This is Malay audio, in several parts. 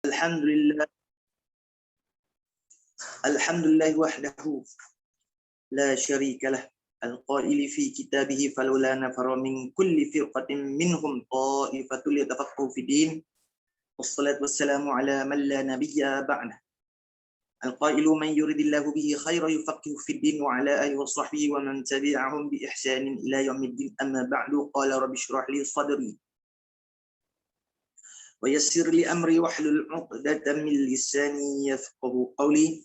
Alhamdulillah. Alhamdulillah wahdahu la syarika lah. Al-qaili fi kitabihi falawla nafara min kulli firqatin minhum ta'ifatul yatafaqahu fi din. Wassalatu wassalamu ala man la nabiyya ba'dah. Al-qailu man yuridillahu bihi khairan yufaqihu fi din wa ala alihi wa sahbihi wa man tabi'ahum bi ihsanin ila yaumiddin. Amma ba'du, qala rabbi shrah li sadri ويسر لي أمري واحلل عقدة من لساني يفقهوا قولي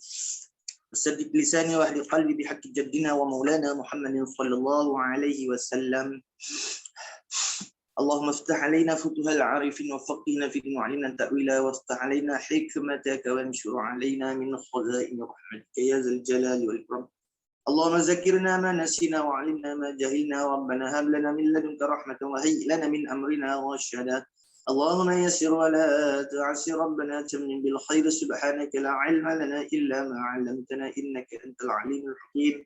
وسدد لساني واهل قلبي بحق جدنا ومولانا محمد صلى الله عليه وسلم. اللهم افتح علينا فتوح العارفين وفقهنا في الدين وعلمنا تأويلا وافتح علينا حكمتك وانشر علينا من خزائن رحمتك يا ذا الجلال والإكرام. اللهم ذكرنا ما نسينا وعلمنا ما جهلنا ربنا هب لنا من لدنك رحمة وهيئ لنا من أمرنا رشدا. اللهم يسر ولا تعسر ربنا تمن بالخير سبحانك لا علم لنا إلا ما علمتنا إنك أنت العليم الحكيم.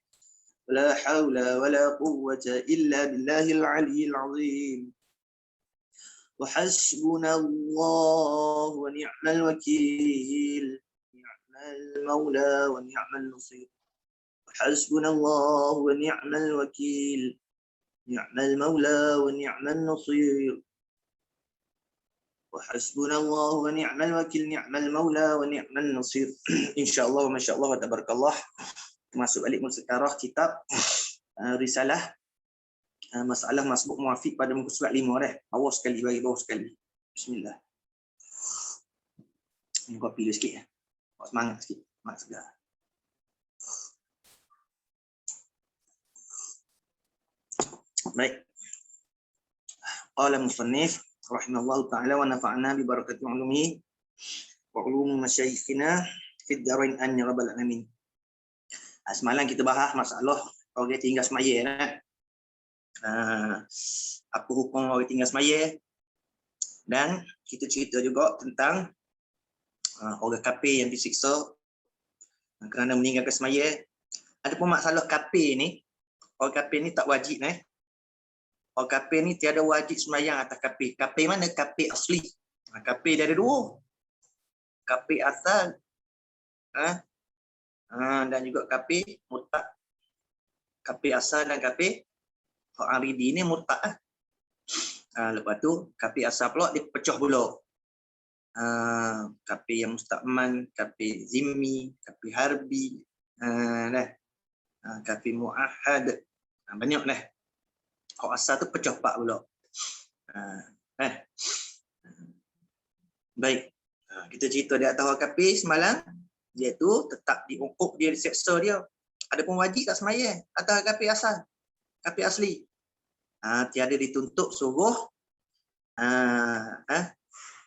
ولا حول ولا قوة إلا بالله العلي العظيم. وحسبنا الله ونعم الوكيل نعم المولى ونعم النصير. وحسبنا الله ونعم الوكيل نعم المولى ونعم النصير. وحسبنا الله ونعم الوكيل نعم المولى ونعم النصير. InsyaAllah wa masyaallah wa tabarakallah. Masuk balik musakarah kitab risalah masalah masbuk muafiq pada muka surat 5 dah. Bawah sekali, bagi bawah sekali. Bismillah. Ini kopi dulu sikit ya. Semangat sikit. Semangat segar. Baik. Qala musannif rahimahullah ta'ala wa nafa'na bi barakati ulumihi wa ulumi masyayikhina fid darain amin ya rabbal alamin. Semalam kita bahas masalah orang tinggal semaya kan. Apa hukum orang tinggal semaya, dan kita cerita juga tentang orang kafir yang disiksa kerana meninggalkan semaya. Adapun masalah kafir ni, orang kafir ni tak wajib orang kafir ni tiada wajib sembahyang atas kafir. Kafir mana? Kafir asli. Kafir dia ada dua. Kafir asal dan juga kafir murtad. Kafir asal dan kafir aridi ni murtad. Lepas tu kafir asal pula dia pecah pula. Kafir yang musta'man, kafir zimmi, kafir harbi, kafir mu'ahad. Banyak dah. Hak asal tu pecah 4 pula. Baik. Kita cerita di atas orang kafir semalam, dia tu tetap dihukum, dia diseksa dia. Adapun wajib tak semaya atas kafir asal, kafir asli. Tiada dituntut suruh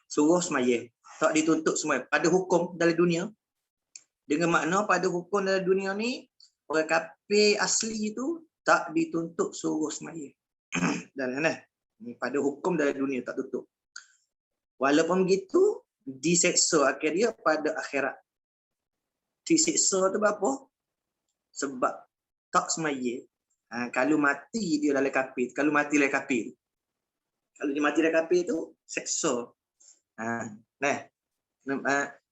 suruh semaya. Tak dituntut semaya pada hukum dalam dunia. Dengan makna pada hukum dalam dunia ni, orang kafir asli tu tak dituntut suruh semaya. Dan pada hukum dalam dunia tak tutup. Walaupun begitu, diseksa akhir dia pada akhirat. Diseksa tu apa? Sebab tak semaya. Kalau mati dia dalam kafir, kalau mati dalam kafir. Kalau dia mati dalam kafir tu seksa.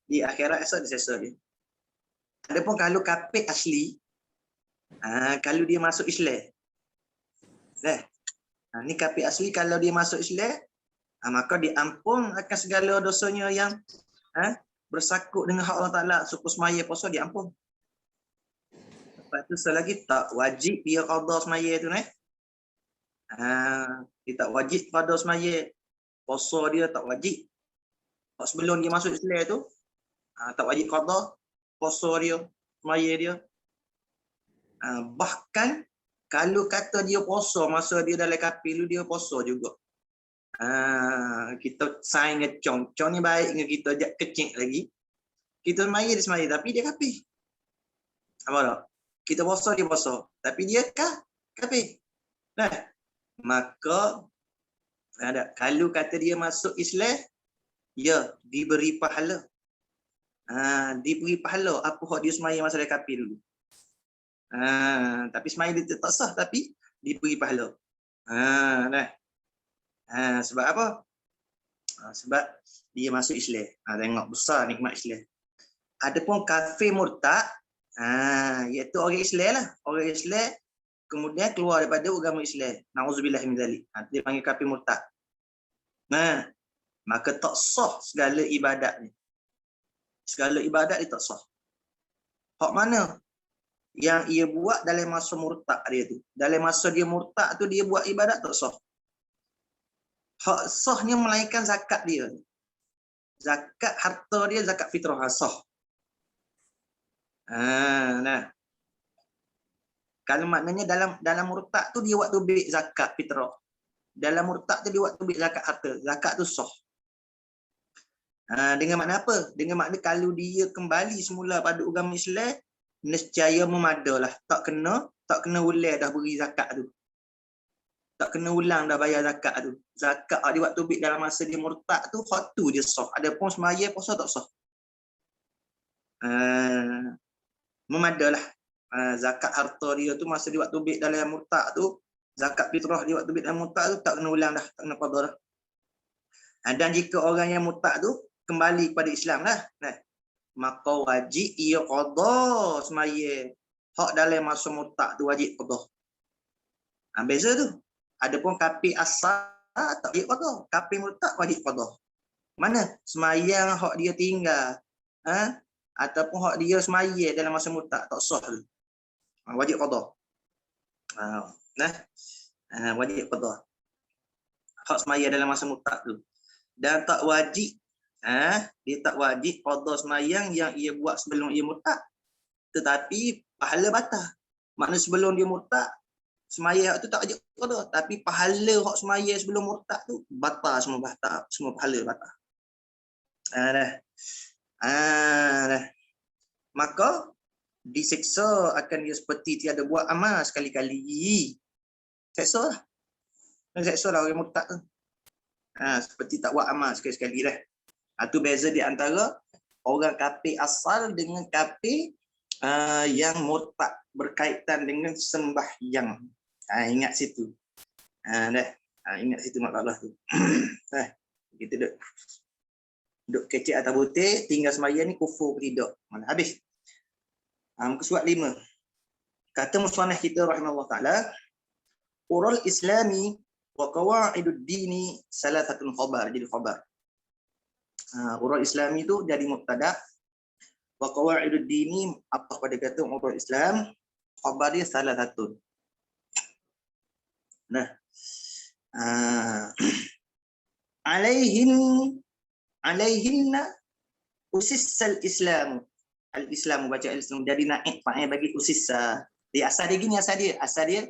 Di akhirat esok diseksa dia. Adapun kalau kafir asli, kalau dia masuk Islam. Ni kafir asli kalau dia masuk Islam, maka diampun akan segala dosanya yang bersangkut dengan hak Allah Ta'ala. Suku semaya puasa diampun. Lepas tu selagi tak wajib dia qada semaya tu dia tak wajib qada semaya. Puasa dia tak wajib. Sebelum dia masuk Islam tu tak wajib qada puasa dia, semaya dia. Bahkan kalau kata dia puasa masa dia dalam kafir dulu, dia puasa juga. Kita sign dengan Chong. Chong ni baik dengan kita, ajak kecil lagi. Kita semaya dia semaya, tapi dia kafir. Apa tak? Kita puasa, dia puasa. Tapi dia kafir. Maka kalau kata dia masuk Islam, ya diberi pahala. Diberi pahala apa hak dia semaya masa dia kafir dulu. Tapi semaya dia tak sah, tapi diberi pahala. Sebab apa? Sebab dia masuk Islam. Tengok besar nikmat Islam. Adapun kafir murtad, iaitu orang Islam lah. Orang Islam kemudian keluar daripada agama Islam. Nauzubillah min zalik. Dia panggil kafir murtad. Maka tak sah segala ibadat ni. Segala ibadat dia tak sah. Hak mana yang ia buat dalam masa murtad dia tu. Dalam masa dia murtad tu dia buat ibadat tak sah. Hak sahnya melainkan zakat dia. Zakat harta dia, zakat fitrah sah. Nah. Kalau maknanya dalam murtad tu dia buat tubik zakat fitrah. Dalam murtad tu dia buat tubik zakat harta. Zakat tu sah. Dengan makna apa? Dengan makna kalau dia kembali semula pada agama Islam, nescaya memadalah. Tak kena ulang dah beri zakat tu. Tak kena ulang dah bayar zakat tu. Zakat dia buat tubik dalam masa dia murtad tu, hak tu dia sah. Adapun semaya puasa tak sah. Memadalah. Zakat harta dia tu masa dia buat tubik dalam murtad tu, zakat fitrah dia buat tubik dalam murtad tu, tak kena ulang dah, tak kena qada dah. Dan jika orang yang murtad tu kembali kepada Islam lah, maka wajib ia qada semaya. Hak dalam masa murtad tu wajib qada. Beza tu. Adapun kafir asal tak wajib qada. Kafir murtad wajib qada. Mana semayang hak dia tinggal, ataupun hak dia semaya dalam masa murtad tak sah tu. Wajib qada. Wajib qada. Hak semaya dalam masa murtad tu. Dan tak wajib, dia tak wajib qada semayang yang ia buat sebelum ia murtad. Tetapi pahala batal. Maknanya sebelum dia murtad, semaya tu tak wajib qada, tapi pahala hak semaya sebelum murtad tu batal semua, semua pahala batal. Dah. Maka diseksa akan dia seperti tiada buat amal sekali-kali. Seksa lah. Seksa lah orang murtad tu. Seperti tak buat amal sekali-sekali dah. Itu beza di antara orang kafir asal dengan kafir yang murtad berkaitan dengan sembahyang. Ingat situ. Ingat situ masalah tu. Kita duduk kecek atas butir, tinggal sembahyang ni kufur ke tidak. Mana habis. Muka surat 5. Kata musannaf kita rahimahullah ta'ala, ural islami wa qawaidud dini salasatun khabar. Jadi khabar. Ural islami tu jadi mubtada. Wa qawaidud dini, apa pada kata ural Islam, khabar dia salasatun. Alaihinna usissal Islamu. Al-Islamu baca al-Islam jadi naik fa'il bagi usissa. Dia asal dia gini, asal dia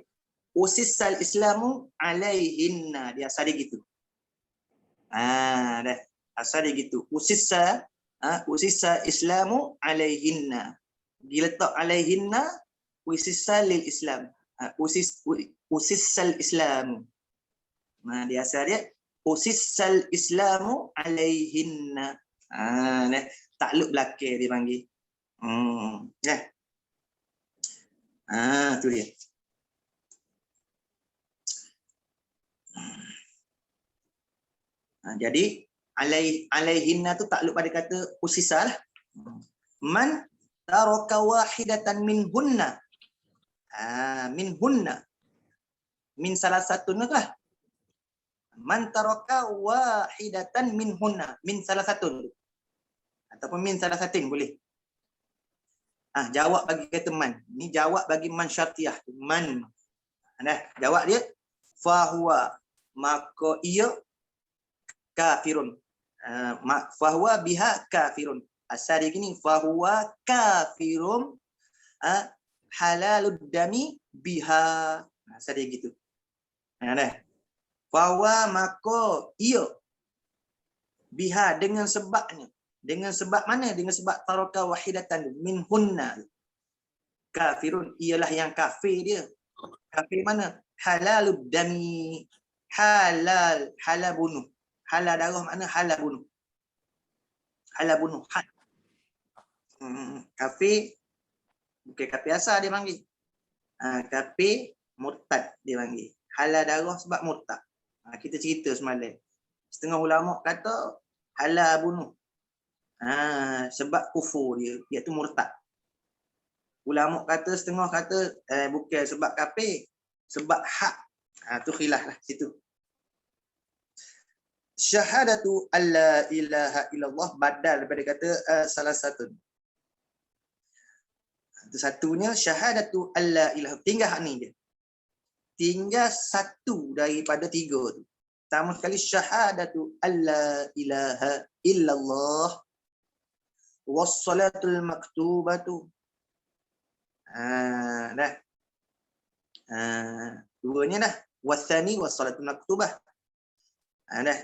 usissal Islamu alaihinna. Dia asal dia gitu. Dah. Asal dia gitu. Usissa Islamu alaihinna. Diletak alaihinna usissa lil Islam. Usissal Islamu. Dia asal dia usissal Islamu alaihinna. Dah. Takluk belakang dia panggil. Tu dia. Jadi alaihinna tu takluk pada kata usisa lah. Man taraka wahidatan minhunna. Minhunna. Min salah satu lah. Man taraka wahidatan minhunna. Min salah satu. Ataupun min salah satu boleh. Jawab bagi kata man. Ni jawab bagi man syartiyah. Man. Jawab dia fahuwa, maka ia kafirun. Fahuwa biha kafirun. Asal dia gini, fahuwa kafirun halalud dami biha. Asal dia gitu. Fahuwa, maka ia biha, dengan sebabnya. Dengan sebab mana? Dengan sebab taraka wahidatan min hunna. Kafirun, ialah yang kafir dia. Kafir mana? Halalud dami. Halal bunuh. Halal darah makna halal bunuh. Halal bunuh. Kafir, bukan kafir asal dia panggil. Kafir murtad dia panggil. Halal darah sebab murtad. Kita cerita semalam. Setengah ulama kata halal bunuh. Sebab kufur dia, iaitu murtad. Ulama kata setengah kata bukan sebab kafir, sebab hak. Tu khilaf lah situ. Syahadatu alla ilaha illallah badal daripada kata salah satu. Itu satunya syahadatu alla ilaha. Tinggal hak ni dia. Tinggal satu daripada tiga tu. Pertama sekali syahadatu alla ilaha illallah wassalatul maktubatu. Dah. Duanya dah. Wathani wassalatul maktubah. Dah.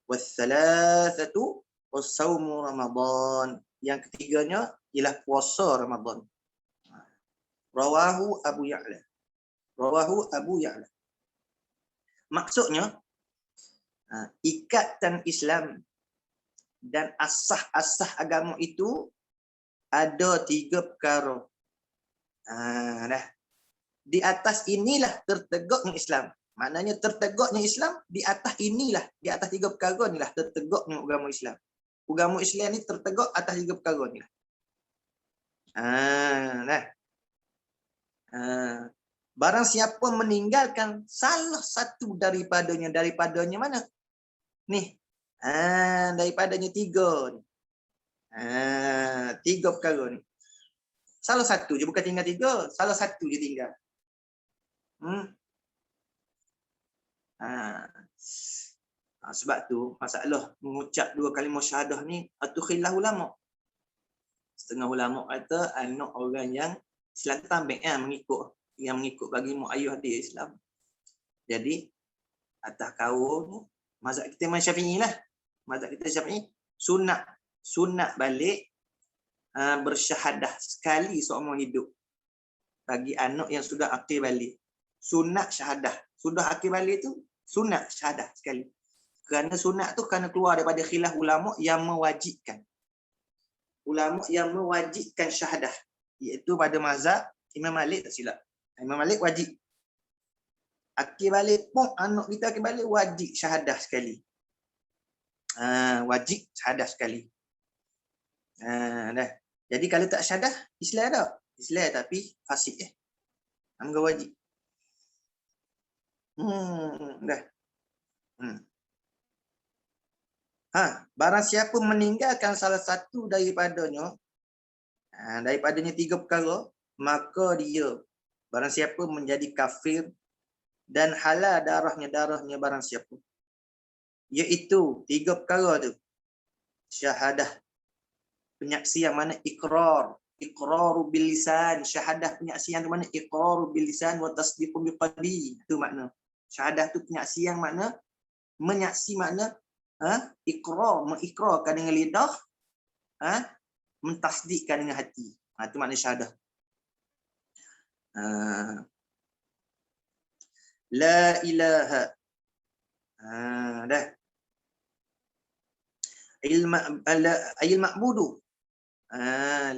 Wathalathatu wassaumu Ramadan. Yang ketiganya ialah puasa Ramadan. Rawahu Abu Ya'la. Rawahu Abu Ya'la. Maksudnya ikatan Islam dan asah-asah agama itu ada 3 perkara. Dah. Di atas inilah tertegaknya Islam. Maknanya tertegaknya Islam di atas inilah, di atas 3 perkara inilah tertegaknya agama Islam. Agama Islam ni tertegak atas 3 perkara inilah. Dah. Barang siapa meninggalkan salah satu daripadanya mana? Ni. Daripadanya 3 ni. 3 perkara ni. Salah satu je, bukan tinggal 3, salah satu je tinggal. Sebab tu masalah mengucap 2 kalimah syahadah ni tu khilaf ulama. Setengah ulama kata anak orang yang Islam tambah mengikut bagi ayuh di Islam. Jadi atas kaum mazhab kita Imam Syafi'i lah. Mazhab kita Syafi'i sunat balik bersyahadah sekali seumur hidup bagi anak yang sudah akil balik. Sunat syahadah. Sudah akil balik tu sunat syahadah sekali. Kerana sunat tu kerana keluar daripada khilaf ulama yang mewajibkan. Ulama yang mewajibkan syahadah, iaitu pada mazhab Imam Malik tak silap. Imam Malik wajib. Akil balik pun anak kita akil balik wajib syahadah sekali. Wajib syahadah sekali. Dah. Jadi kalau tak syahadah, Islam tak? Islam tapi fasik Enggak wajib. Dah. Barang siapa meninggalkan salah satu daripadanya 3 perkara, maka dia barang siapa menjadi kafir dan halal darahnya barang siapa. Iaitu 3 perkara tu. Syahadah, penyaksian mana iqraru bil lisan, syahadah penyaksian tu mana iqraru bil lisan wa tasdiqu bil qalbi. Itu makna. Syahadah tu penyaksian makna menyaksi makna mengikrarkan dengan lidah, mentasdikkan dengan hati. Itu makna syahadah. La ilaha. Dah. Ayil ma'budu.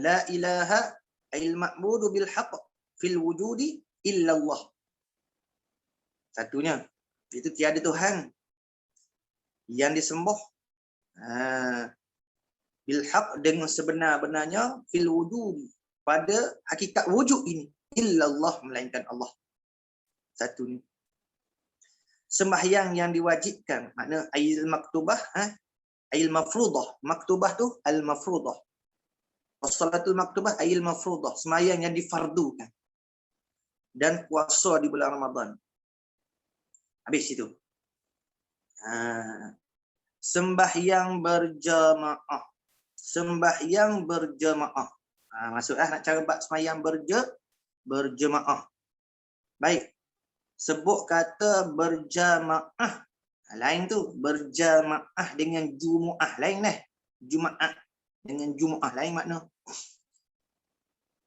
La ilaha ayil ma'budu bil haqq fil wujudi illa Allah. Satunya, itu tiada Tuhan yang disembah bil haqq dengan sebenar-benarnya fil wujudi, pada hakikat wujud ini, illa Allah, melainkan Allah. Satu ni. Sembahyang yang diwajibkan, makna ayil maktubah, ayil mafruḍah. Maktubah tu al mafruḍah. Wassalatul maktubah ayil mafruḍah, sembahyang yang difardukan. Dan puasa di bulan Ramadan. Habis itu. Sembahyang berjamaah. Sembahyang berjamaah. Maksudlah nak cara buat sembahyang berjamaah. Baik. Sebut kata berjamaah. Lain tu. Berjamaah dengan jumu'ah. Lain lah. Jumaat dengan jumu'ah. Lain makna.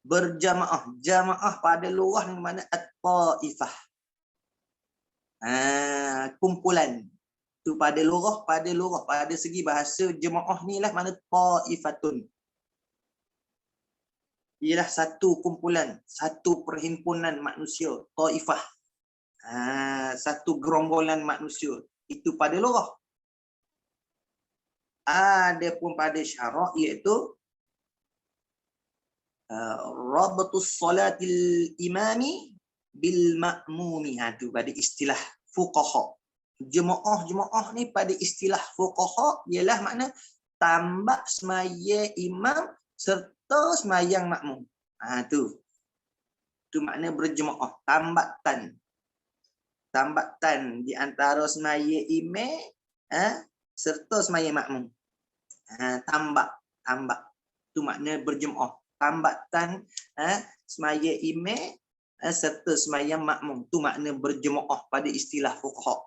Berjamaah. Jamaah pada lughah ni mana at-ta'ifah. Kumpulan. Tu pada lughah, pada segi bahasa jemaah ni lah mana ta'ifatun. Ialah satu kumpulan, satu perhimpunan manusia, ta'ifah. Satu gerombolan manusia. Itu pada lughah. Adapun pada syarak iaitu rabatus salatil imami bil ma'mumi. Tu pada istilah fuqaha. Jemaah ni pada istilah fuqaha ialah makna tambah semaya imam serta semayang makmum. Tu makna berjemaah, tambatan di antara semaya imam serta semaya makmum. Tambak tu makna berjemaah, tambatan semaya imam serta semayang makmum, tu makna berjemaah pada istilah fuqaha.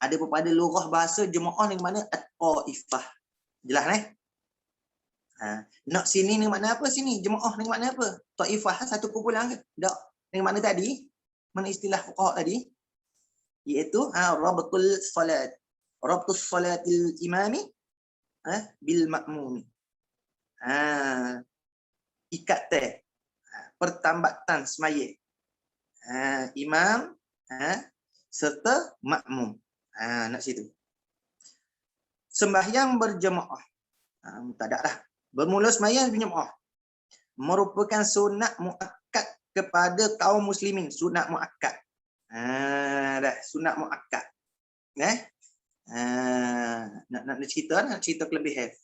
Ada pada lughah bahasa jemaah ni mana at-taifah. Jelas nak sini ni makna apa sini? Jemaah ni makna apa? Taifah satu kumpulan ke? Tak. Ni makna tadi? Mana istilah fuqaha tadi? Iaitu rabtul salat. Rabtus salatil imami bil ma'mumi. Ikat pertambatan semaya imam serta makmum. Nak situ. Sembahyang berjemaah. Tak ada lah. Bermula sembahyang berjemaah merupakan sunat muakkad kepada kaum muslimin. Sunat muakkad. Dah, sunat muakkad. Nak cerita kelebihan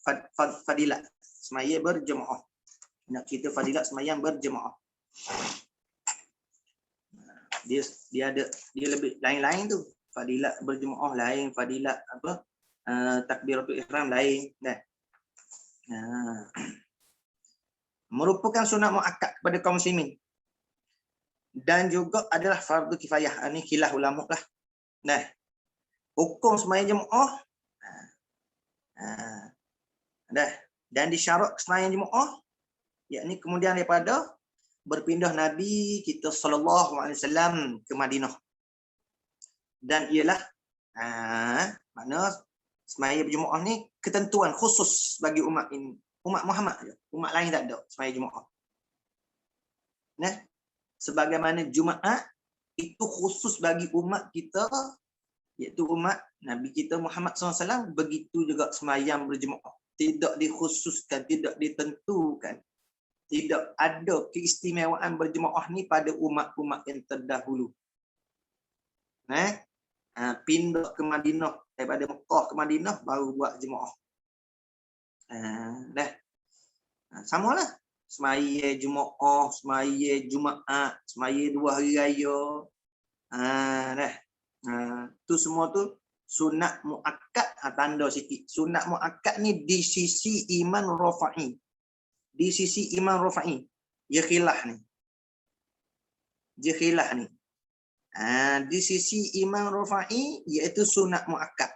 fadilat sembahyang berjemaah. Nak cerita fadilat sembahyang berjemaah. Dia lebih lain-lain tu. Fadilat berjemaah lain, fadilat apa? Takbiratul ihram lain, merupakan sunat muakkad kepada kaum muslimin dan juga adalah fardu kifayah. Ini khilaf ulama lah. Hukum sembahyang jemaah dan disyarat sembahyang jemaah yakni kemudian daripada berpindah Nabi kita sallallahu alaihi wasallam ke Madinah. Dan ialah makna sembahyang berjemaah ni ketentuan khusus bagi umat ini. Umat Muhammad je. Umat lain tak ada sembahyang jemaah. Sebagaimana Jumaat itu khusus bagi umat kita, iaitu umat Nabi kita Muhammad SAW, begitu juga sembahyang berjemaah. Tidak dikhususkan, tidak ditentukan. Tidak ada keistimewaan berjemaah ni pada umat-umat yang terdahulu. Pindah ke Madinah, daripada Mekah ke Madinah baru buat jemaah. Samalah. Semaya jemaah, semaya Jumaat, semaya 2 hari raya. Tu semua tu sunat muakkad. Tanda sikit. Sunat muakkad ni di sisi iman rafa'i. Di sisi iman rafa'i. Dia khilaf ni. Di sisi imam rafa'i iaitu sunat muakkad.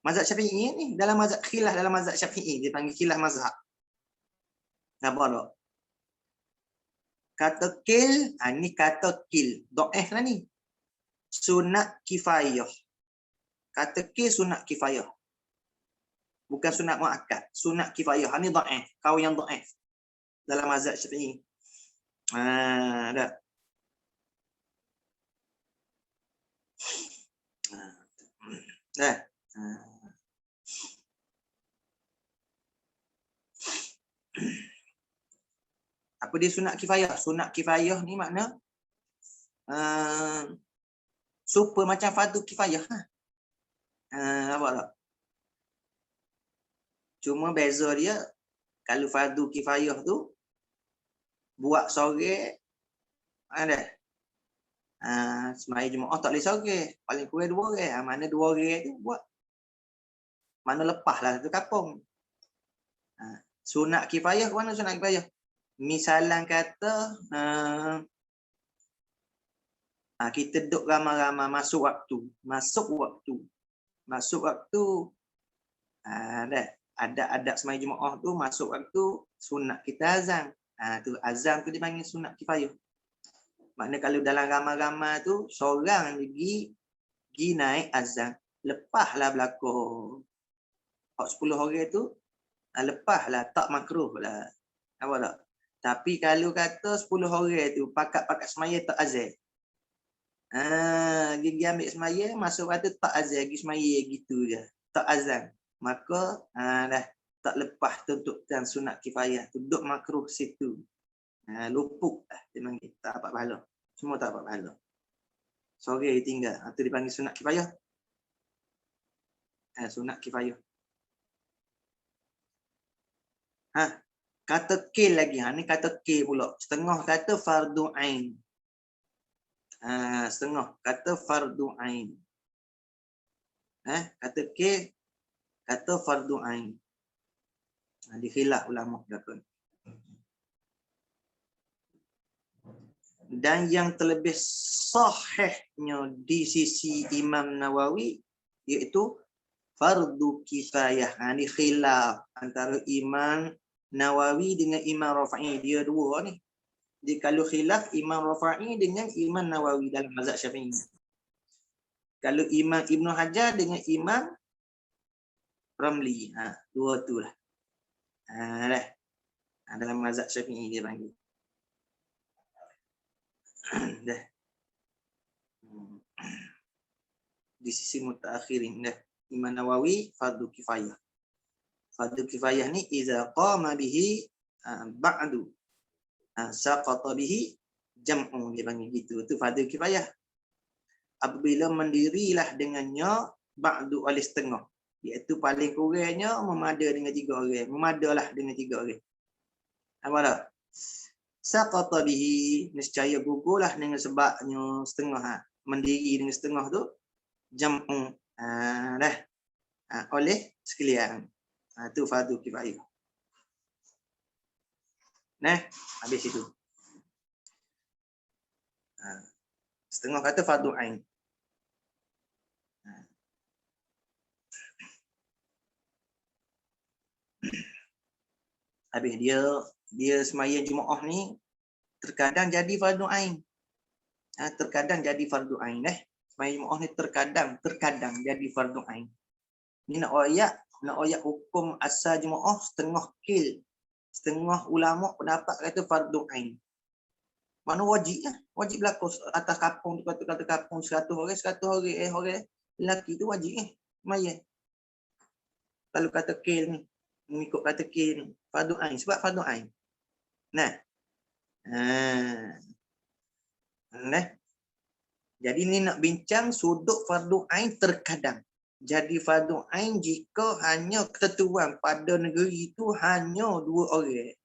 Mazhab Syafi'i ni dalam mazhab khilaf, dalam mazhab Syafi'i dia panggil khilaf mazhab. Apa tak? Kata kil, ni kata kil. Dhaif lah ni. Sunat kifayah. Kata kil sunat kifayah. Bukan sunat muakkad, sunat kifayah. Ni dhaif, kau yang dhaif dalam mazhab Syafi'i. Dah. Apa dia sunat kifayah? Sunat kifayah ni makna super macam fardu kifayah. Apa tak? Cuma beza dia, kalau fardu kifayah tu buat sore sembahyang jemaah tak boleh sore, paling kurang 2 orang. Mana 2 orang tu buat, mana lepas lah tu kapung. Sunat kifayah, ke mana sunat kifayah? Misalan kata kita duduk ramai-ramai masuk waktu ada adab sembahyang jemaah tu, masuk waktu sunat kita azan. Tu azan tu dipanggil sunat kifayah. Makna kalau dalam ramai-ramai tu seorang pergi naik azan, lepaslah belakang 10 orang tu, lepaslah, tak makruh lah. Apa tak? Tapi kalau kata 10 orang tu pakat-pakat semaya tak azan. Gigi ambil semaya, masuk waktu tak azan, pergi semaya gitu je. Tak azan. maka dah tak lepas tuntutan sunat kifayah, duduk makruh situ. Luput dah dia panggil, tak dapat pahala. Semua tak dapat pahala. Sore tinggal, itu dipanggil sunat kifayah. Sunat kifayah. Kata K lagi. Ni kata K pula. Setengah kata fardu ain. Setengah kata fardu ain. Kata K kata fardu ain. Dikhilaf ulama belakang. Dan yang terlebih sahihnya di sisi Imam Nawawi iaitu fardu kifayah. Ni khilaf antara Imam Nawawi dengan Imam Rafi'i. Dia dua ni. Dia kalau khilaf Imam Rafi'i dengan Imam Nawawi dalam mazhab Syafi'i. Kalau Imam Ibn Hajar dengan Imam Ramli. Dua tu lah. Dalam mazhab Syafi'i dia panggil. Dah. Di sisi mutaakhirin dah. Imam Nawawi fardu kifayah. Fardu kifayah ni iza qama bihi ba'du saqata bihi jam'u, dia panggil gitu. Itu fardu kifayah. Apabila mendirilah dengannya ba'du oleh setengah, iaitu paling kurangnya memada dengan 3 orang. Memadalah dengan 3 orang. Apa dah? Saqata bihi, nescaya gugurlah dengan sebabnya setengah. Mendiri dengan setengah tu jam'u. Dah. Oleh sekalian. Itu fardu kifayah. Habis itu. Setengah kata fardu ain. Habis dia sembahyang Jumaat ni terkadang jadi fardu ain. Terkadang jadi fardu ain. Sembahyang Jumaat ni terkadang jadi fardu ain. Ni nak ayat hukum asal Jumaat setengah kil. Setengah ulama pendapat kata fardu ain. Mana wajib lah. Wajib berlaku atas kampung, kata kampung 100 orang, 100 orang lelaki tu wajib sembahyang. Kalau kata kil ni, mengikut kata kil ni, fardu ain. Sebab fardu ain. Jadi ni nak bincang sudut fardu ain terkadang. Jadi fardu ain jika hanya ketentuan pada negeri itu hanya 2 orang.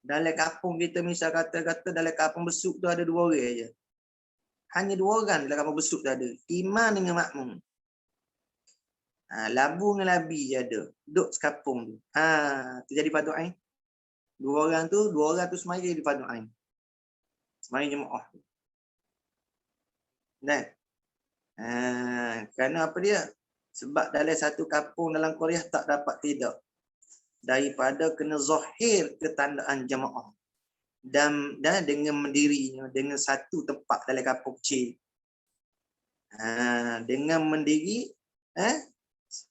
Dalam kampung kita misal kata dalam kampung Besuk tu ada 2 orang je. Hanya 2 orang dalam kampung Besuk tu ada. Imam dengan makmum. Labu dengan labi je ada. Duduk sekampung tu. Tu jadi fardu ain. 2 orang tu semaya jadi fardu ain. Semaya jemaah. Kerana apa dia? Sebab dalam satu kampung dalam Korea tak dapat tidak. Daripada kena zahir ketandaan jemaah. Dan dengan mendirinya dengan satu tempat dalam kampung kecil. Dengan mendiri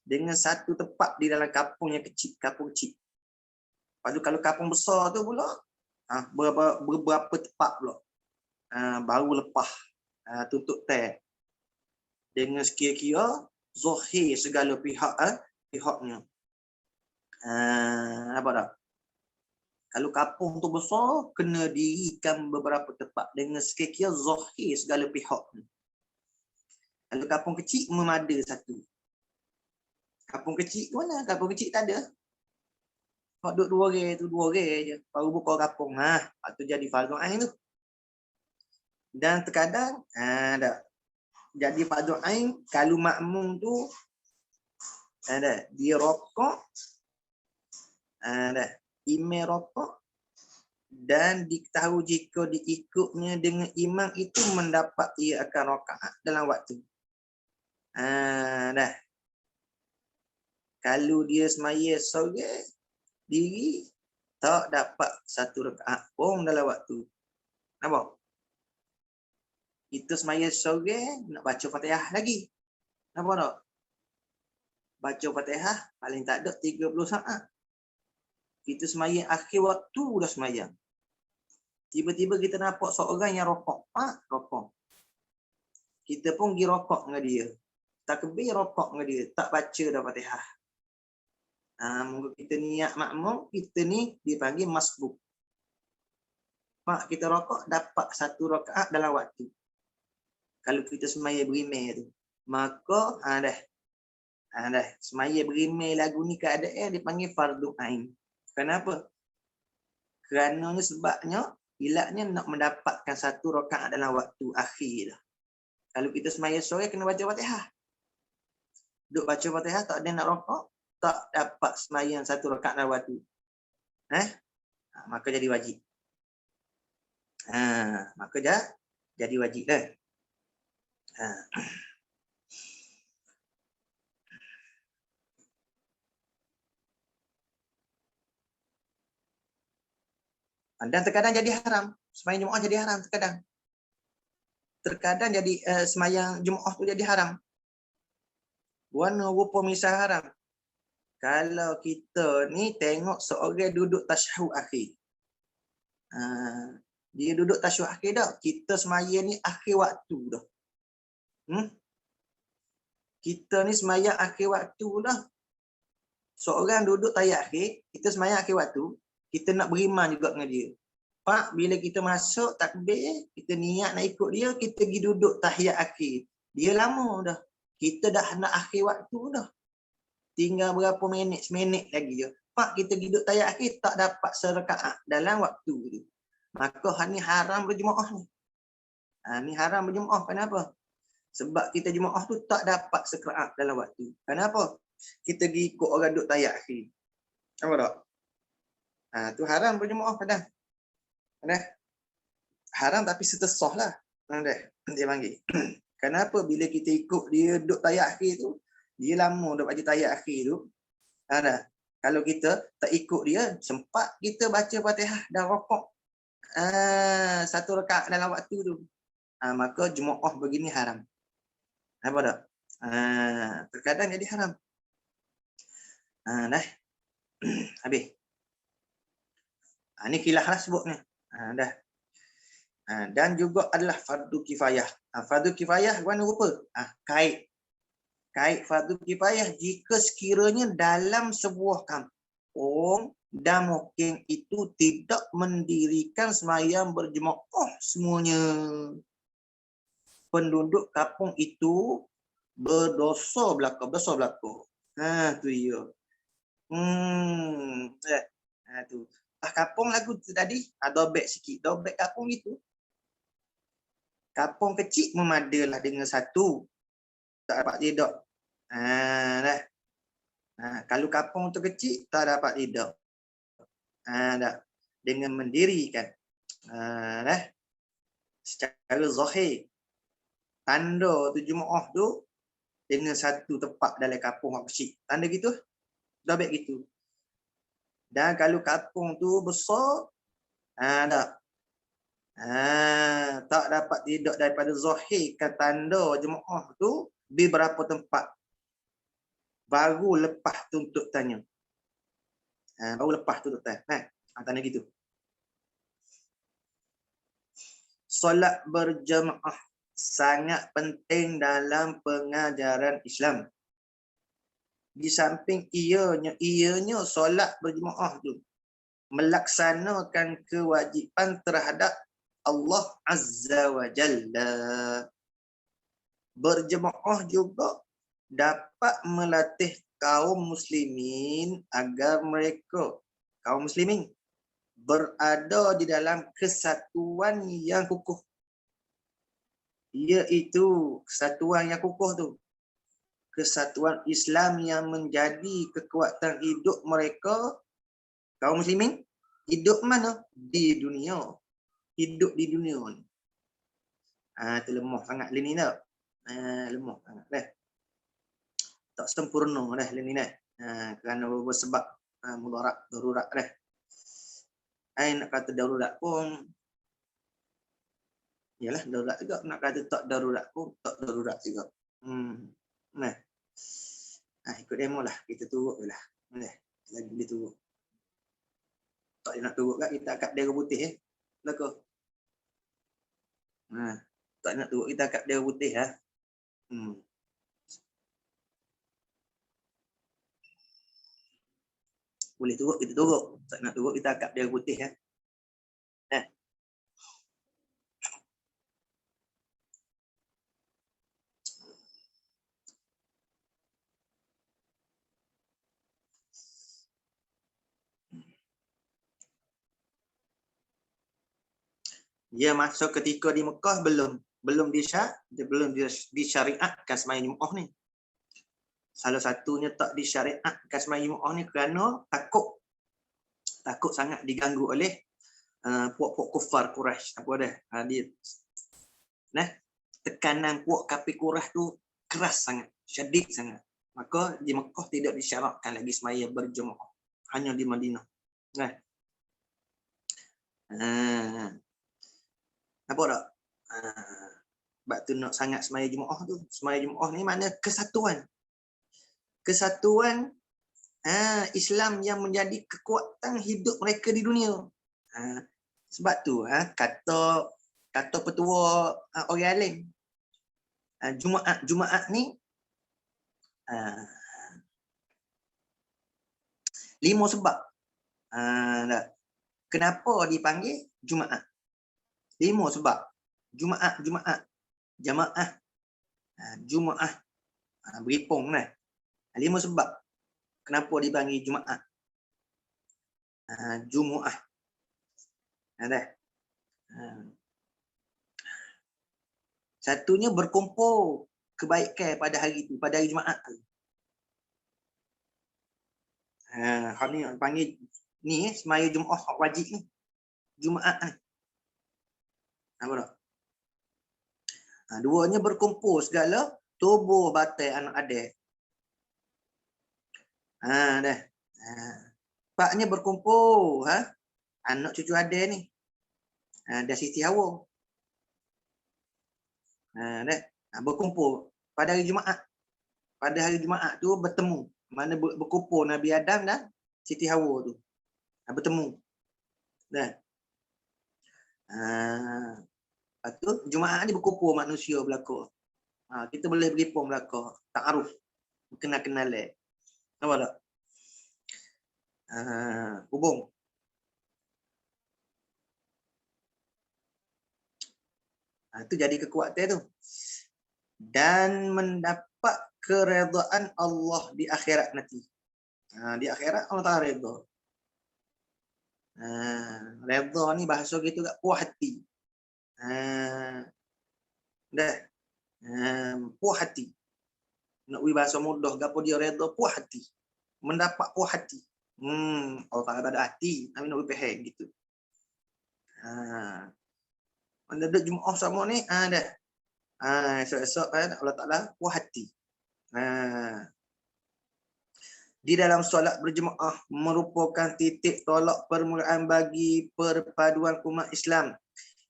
dengan satu tempat di dalam kampung yang kecil, kampung kecil. Lepas kalau kampung besar tu pula beberapa tempat pula. Baru lepas tutup teh. Dengan sekira-kira zahir segala pihaknya. Apa dah? Kalau kampung tu besar, kena dirikan beberapa tempat dengan sekira-kira zahir segala pihak. Kalau kampung kecil, memada satu. Kampung kecil tu mana? Kampung kecil tak ada. Kalau duduk 2 orang tu, 2 orang je. Baru buka kampung. Tu jadi fardu ain tu. Dan terkadang, jadi fardu ain kalau makmum tu dia rokok, imam rokok, dan diketahui jika diikutnya dengan imam itu mendapat ia akan rakaat dalam waktu. Kalau dia semaya sore diri tak dapat 1 rakaat pun dalam waktu. Nampak? Kita semaya sore nak baca Fatihah lagi. Nampak tak? Baca Fatihah paling tak ada 30 saat. Kita semaya akhir waktu dah semaya. Tiba-tiba kita nampak seorang yang rokok. Rokok. Kita pun pergi rokok dengan dia. takbir rokok dengan dia, tak baca dah Fatihah. Mungkin kita niat makmum, kita ni dipanggil masbuk. Mak kita rokok dapat 1 rakaat dalam waktu. Kalau kita semaya berimeh tu, maka dah semaya berimeh lagu ni keadaan dipanggil fardu ain. Kenapa? Kerananya sebabnya ilaknya nak mendapatkan 1 rakaat dalam waktu akhir dah. Kalau kita semaya sore kena baca Fatihah. Duk baca Fatihah tak ada nak rokok, tak dapat sembahyang 1 rakaat dalam waktu. Maka jadi wajib. Maka jadi wajib dah. Dan terkadang jadi haram. Sembahyang Jumaat jadi haram terkadang. Terkadang jadi sembahyang Jumaat tu jadi haram. Warna rupa misal haram. Kalau kita ni tengok seorang duduk tasyahud akhir. Dia duduk tasyahud akhir dah. Kita sembahyang ni akhir waktu dah. Kita ni sembahyang akhir waktu dah. Seorang duduk tayat akhir, kita sembahyang akhir waktu, kita nak beriman juga dengan dia. Pak, bila kita masuk takbir, kita niat nak ikut dia, kita pergi duduk tahiyat akhir. Dia lama dah. Kita dah nak akhir waktu dah. Tinggal berapa minit, seminit lagi je. Pak, kita duduk tahiyat akhir, tak dapat serakaat dalam waktu tu. Maka ni haram berjemaah ni. Ni haram berjemaah. Kenapa? Sebab kita jemaah tu tak dapat serakaat dalam waktu. Kenapa? Kita pergi ikut orang duduk tahiyat akhir. Apa tak? Tu haram berjemaah kadang. Haram tapi setesah lah. Dia panggil. Kenapa? Bila kita ikut dia duduk tayat akhir tu, dia lama dah baca tayat akhir tu. Kalau kita tak ikut dia, sempat kita baca Fatihah dan rokok 1 rakaat dalam waktu tu. Maka jemaah begini haram. Apa tak? Terkadang jadi haram. Dah. Habis. Ni khilaf lah sebut ni. Dah. Dan juga adalah fardu kifayah. Fardu kifayah mana rupa? Kait fardu kifayah jika sekiranya dalam sebuah kampung dan mungkin itu tidak mendirikan sembahyang berjemaah semuanya. Penduduk kampung itu berdosa belaka. Tu dia. Tu. Kampung lagu tadi dobek sikit. Dobek kampung itu. Kampung kecil memadalah dengan 1. Tak dapat tidak. Dah. Kalau kampung tu kecil tak dapat tidak. Dah. Dengan mendirikan. Dah. Secara zahir. Tanda tu jemaah tu dengan 1 tempat dalam kampung kecil. Tanda gitu. Dobek gitu. Dan kalau kampung tu besar, tak dapat tidak daripada zahirkan tanda jemaah tu di berapa tempat. Baru lepas tuntut tanya. Baru lepas tuntut tanya. Tanda gitu. Solat berjemaah sangat penting dalam pengajaran Islam. Di samping ianya solat berjemaah tu melaksanakan kewajipan terhadap Allah Azza wa Jalla. Berjemaah juga dapat melatih kaum muslimin agar mereka, kaum muslimin, berada di dalam kesatuan yang kukuh. Iaitu kesatuan yang kukuh tu. Kesatuan Islam yang menjadi kekuatan hidup mereka, kaum muslimin, hidup mana? Di dunia. Hidup di dunia ni. Itu lemah sangat ni tak? Lemah sangat dah. Tak sempurna dah ni dah. Kerana beberapa sebab mudarat, darurat dah. Nak kata darurat pun, yalah darurat juga. Nak kata tak darurat pun, tak darurat juga. Ikut demo lah. Kita turut je lah. Lagi boleh turut. Tak nak turut kat kita akap bendera putih Belakang. Tak nak turut kita akap bendera putih . Boleh turut, kita turut. Tak nak turut, kita akap dia putih. Ya. Dia masuk ketika di Mekah belum disyariatkan sembahyang Jumaat ni. Salah satunya tak disyariatkan sembahyang Jumaat ni kerana takut sangat diganggu oleh puak-puak kufar Quraisy. Apa dah? Dia tekanan puak kafir Quraisy tu keras sangat, syadid sangat. Maka di Mekah tidak disyaratkan lagi sembahyang berjemaah, hanya di Madinah. Nah. Apa tak? Sebab tu nak sangat sembahyang Jumaat tu. Sembahyang Jumaat ni mana kesatuan. Kesatuan Islam yang menjadi kekuatan hidup mereka di dunia. Sebab tu kata petua orang alim, Jumaat ni 5 sebab. Kenapa dipanggil Jumaat? 5 sebab. Jumaat, jamaah, Jumaah, beripung lah. 5 sebab kenapa dipanggil Jumaat. Jumuah. Satunya berkumpul kebaikan pada hari itu, pada hari Jumaat tu. Hal ni panggil ni semaya Jumaat wajib ni. Jumaat ni. Apa tak? Duanya berkumpul segala tubuh batai anak adik. Dah. Paknya berkumpul anak cucu adik ni. Dah Siti Hawa. Dah. Berkumpul pada hari Jumaat. Pada hari Jumaat tu bertemu. Mana berkumpul Nabi Adam dan Siti Hawa tu. Bertemu. Dah. Lepas tu Jumaat ni berkumpul manusia belaka. Kita boleh berlipung belaka. Ta'aruf. Kenal-kenal. Apa tak? Hubung. Itu jadi kekuatan tu. Dan mendapat keredaan Allah di akhirat nanti. Di akhirat Allah Ta'ala redha. Redha ni bahasa gitu kat puas hati. Dah. Puas hati. Nak beri bahasa mudah gapo dia redha, puas hati. Mendapat puas hati. Allah Ta'ala tak ada hati, tapi nak beri faham gitu. Mendadak Jumaat sama ni dah. Esok-esok Allah Ta'ala puas hati. Di dalam solat berjemaah merupakan titik tolak permulaan bagi perpaduan umat Islam,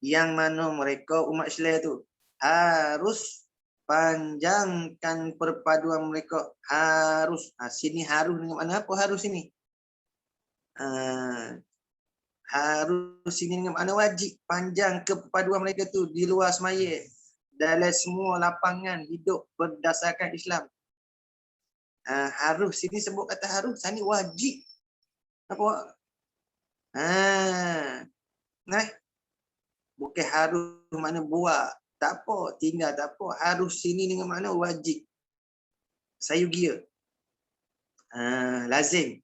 yang mana mereka umat Islam itu harus panjangkan perpaduan mereka. Harus. Sini harus dengan mana apa harus ini? Harus sini dengan mana wajib. Panjang keperpaduan mereka tu di luar semaya. Dalam semua lapangan hidup berdasarkan Islam. Harus. Sini sebut kata harus. Sini wajib. Apa? Bukan harus mana buat. Tak apa. Tinggal tak apa. Harus sini dengan mana wajib. Sayugia. Lazim.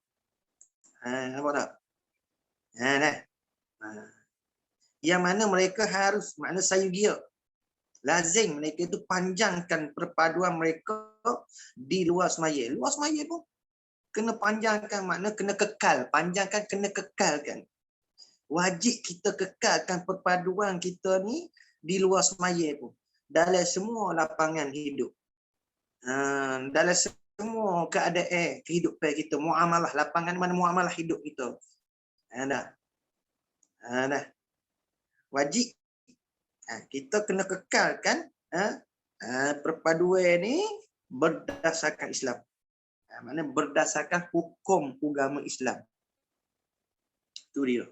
Apa tak? Yang mana mereka harus. Makna sayugia. Lazim mereka itu panjangkan perpaduan mereka di luar semaya. Luar semaya pun kena panjangkan, makna kena kekal. Panjangkan, kena kekalkan. Wajib kita kekalkan perpaduan kita ni di luar semaya pun. Dalam semua lapangan hidup. Dalam semua keadaan kehidupan kita. Muamalah, lapangan mana muamalah hidup kita. Dah. Wajib. Kita kena kekalkan perpaduan ni berdasarkan Islam. Mana berdasarkan hukum agama Islam. Itu dia.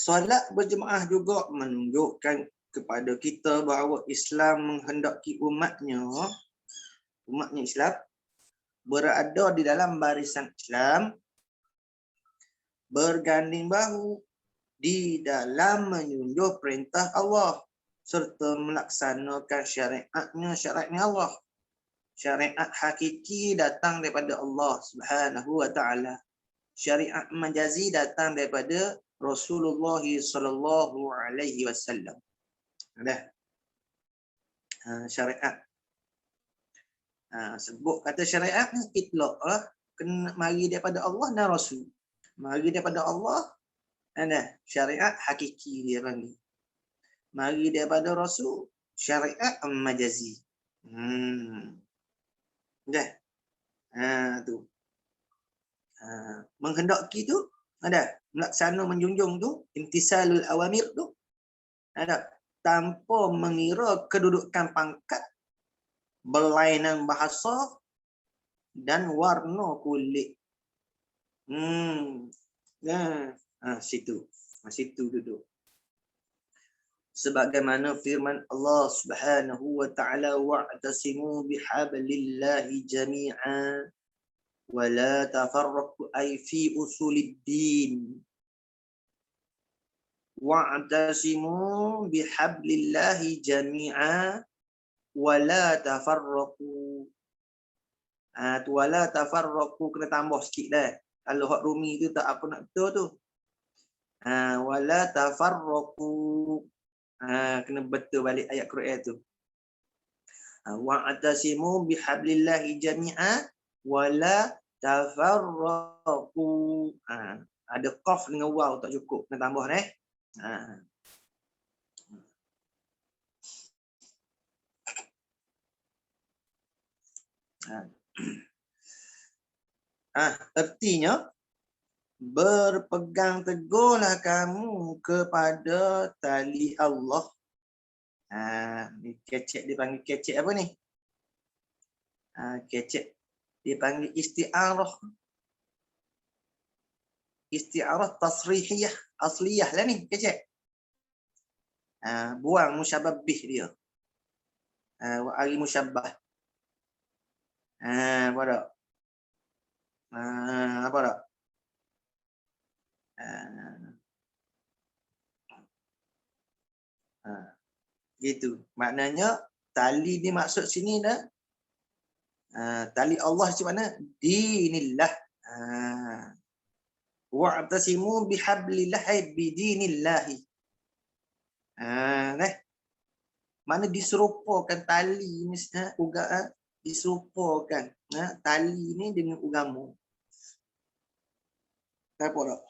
Solat berjemaah juga menunjukkan kepada kita bahawa Islam menghendaki umatnya Islam berada di dalam barisan Islam, berganding bahu di dalam menyunjung perintah Allah serta melaksanakan syariatnya Allah. Syariat hakiki datang daripada Allah Subhanahu wa taala. Syariat majazi datang daripada Rasulullah sallallahu alaihi wasallam. Dah. Syariat. Sebut kata syariat ni itlaq lah, kena mari daripada Allah dan Rasul. Mari daripada Allah, ada syariat hakiki dia panggil. Mari daripada Rasul, syariat majazi. Dah. Tu. Menghendaki tu ada, melaksana menjunjung tu, imtisalul awamir tu ada, tanpa mengira kedudukan pangkat, berlainan bahasa dan warna kulit. Situ duduk. Sebagaimana firman Allah Subhanahu wa taala, wa'tasimu bihablillahi jami'a wa la tafarraqu ay fi usuliddin. Wa'tasimu bihablillahi jami'a wa la tafarraqu. Tu wala tafarraqu kena tambah sikit dah. Kalau hak Rumi tu tak apa nak betul tu. Wala tafarraqu. Kena betul balik ayat Quran tu. Wa'tasimu bihablillahi jami'a wala tafarraqu. Ada qaf dengan waw tak cukup, kena tambah ni. Artinya berpegang teguhlah kamu kepada tali Allah. Ni kecek dia panggil kecek apa ni? Kecek dia panggil isti'arah. Isti'arah tasrihiyah, asliyah lah ni kecek. Buang musyabbih dia. Wa ari musyabbah. Apa dak? Apa dak? Gitu. Maknanya tali ni maksud sini dah. Tali Allah macam mana? Dinillah. Wa'tasimu bihablillahi bidinillahi. Mana diserupakan tali ni diserupakan tali ni dengan agama. Apa tak?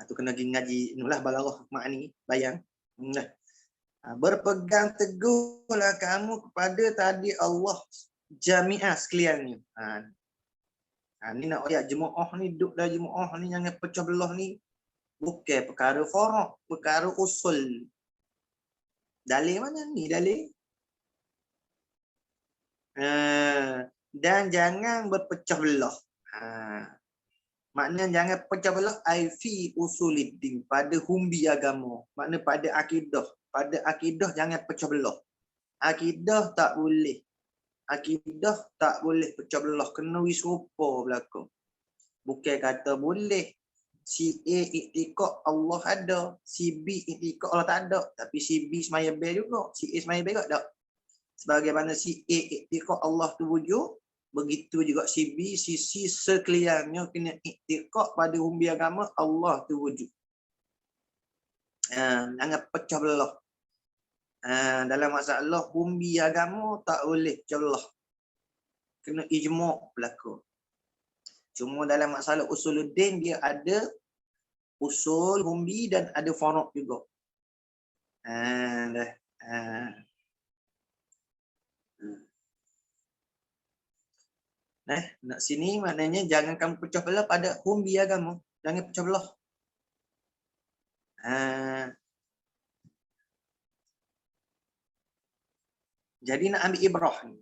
Tu kena ngaji inilah balarah makni bayang. Berpegang teguhlah kamu kepada tadi Allah jami'ah sekalian ni. Ni nak ayat jemaah ni, duduk dah jemaah ni, jangan pecah belah ni. Bukan perkara farah, perkara usul. Dalil mana ni dalil? Dan jangan berpecah belah. Maknanya jangan pecah belah ai fi usuliddin, pada humbi agama. Maknanya pada akidah. Pada akidah jangan pecah belah. Akidah tak boleh. Akidah tak boleh pecah belah, kena serupa belaka. Bukan kata boleh si A iktikad Allah ada, si B iktikad Allah tak ada, tapi si B semaya B juga, si A semaya B juga tak. Sebagaimana si A iktikad Allah tu wujud, begitu juga si B, si C sekaliannya kena iktikad pada umbi agama Allah tu wujud. Jangan pecah belah. Dalam masalah umbi agama tak boleh pecah belah. Kena ijma' berlaku. Cuma dalam masalah usuluddin dia ada usul umbi dan ada faraq juga. Nak sini maknanya jangan kamu pecah belah pada umbi agama. Jangan pecah belah. Jadi nak ambil ibrah ni.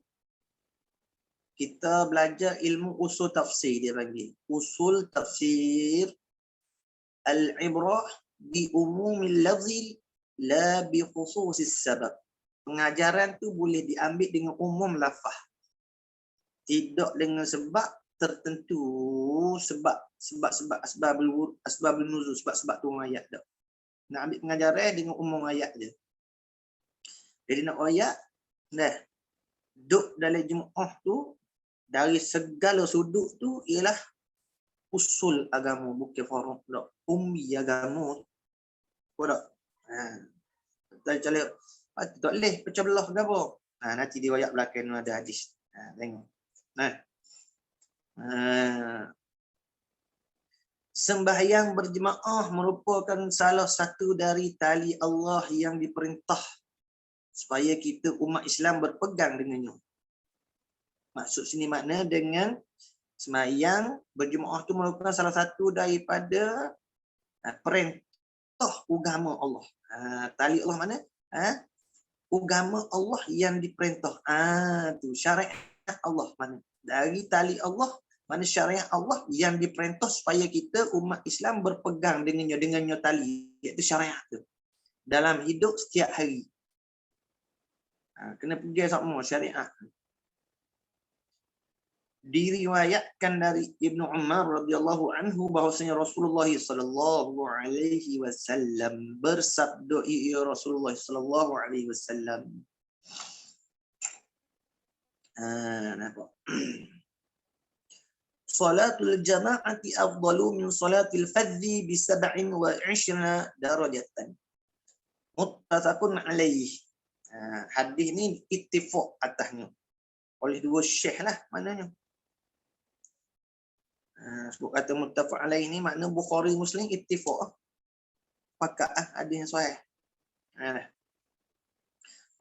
kita belajar ilmu usul tafsir, dia panggil. Usul tafsir al-ibrah bi umumil lafzi la bi khususis sabab. Pengajaran tu boleh diambil dengan umum lafaz. Tidak dengan sebab tertentu, asbabul nuzul, sebab turun ayat dak. Nak ambil pengajaran dengan umum ayat je. Jadi nak ayat dah duk dalam Jumaah tu dari segala sudut tu ialah usul agama, bukan faruk dak. Ummi agama. Apa dak? Tak boleh tak boleh pecah belah ke apa. Nanti di ayat belakang ada hadis. Tengok. Sembahyang berjemaah merupakan salah satu dari tali Allah yang diperintah supaya kita umat Islam berpegang dengannya. Maksud sini makna dengan sembahyang berjemaah itu merupakan salah satu daripada perintah agama Allah. Tali Allah mana? Agama Allah yang diperintah. Tu syariat Allah mana? Dari tali Allah mana syariat Allah yang diperintah supaya kita umat Islam berpegang dengannya tali, iaitu syariat tu dalam hidup setiap hari. Kena pegang sama syariat. Diriwayatkan dari Ibnu Umar radhiyallahu anhu bahwasanya Rasulullah sallallahu alaihi wasallam bersabda, ya Rasulullah sallallahu alaihi wasallam. Nampak? Salatul jama'ati afdalu min salatil fadhi bi 27 darajatan. Muttafaqun alaih. Hadis ni ittifaq atasnya oleh dua syekh lah maknanya. Sebut kata muttafaq alaih ni makna Bukhari Muslim ittifaq. Sepakat ada yang sahih.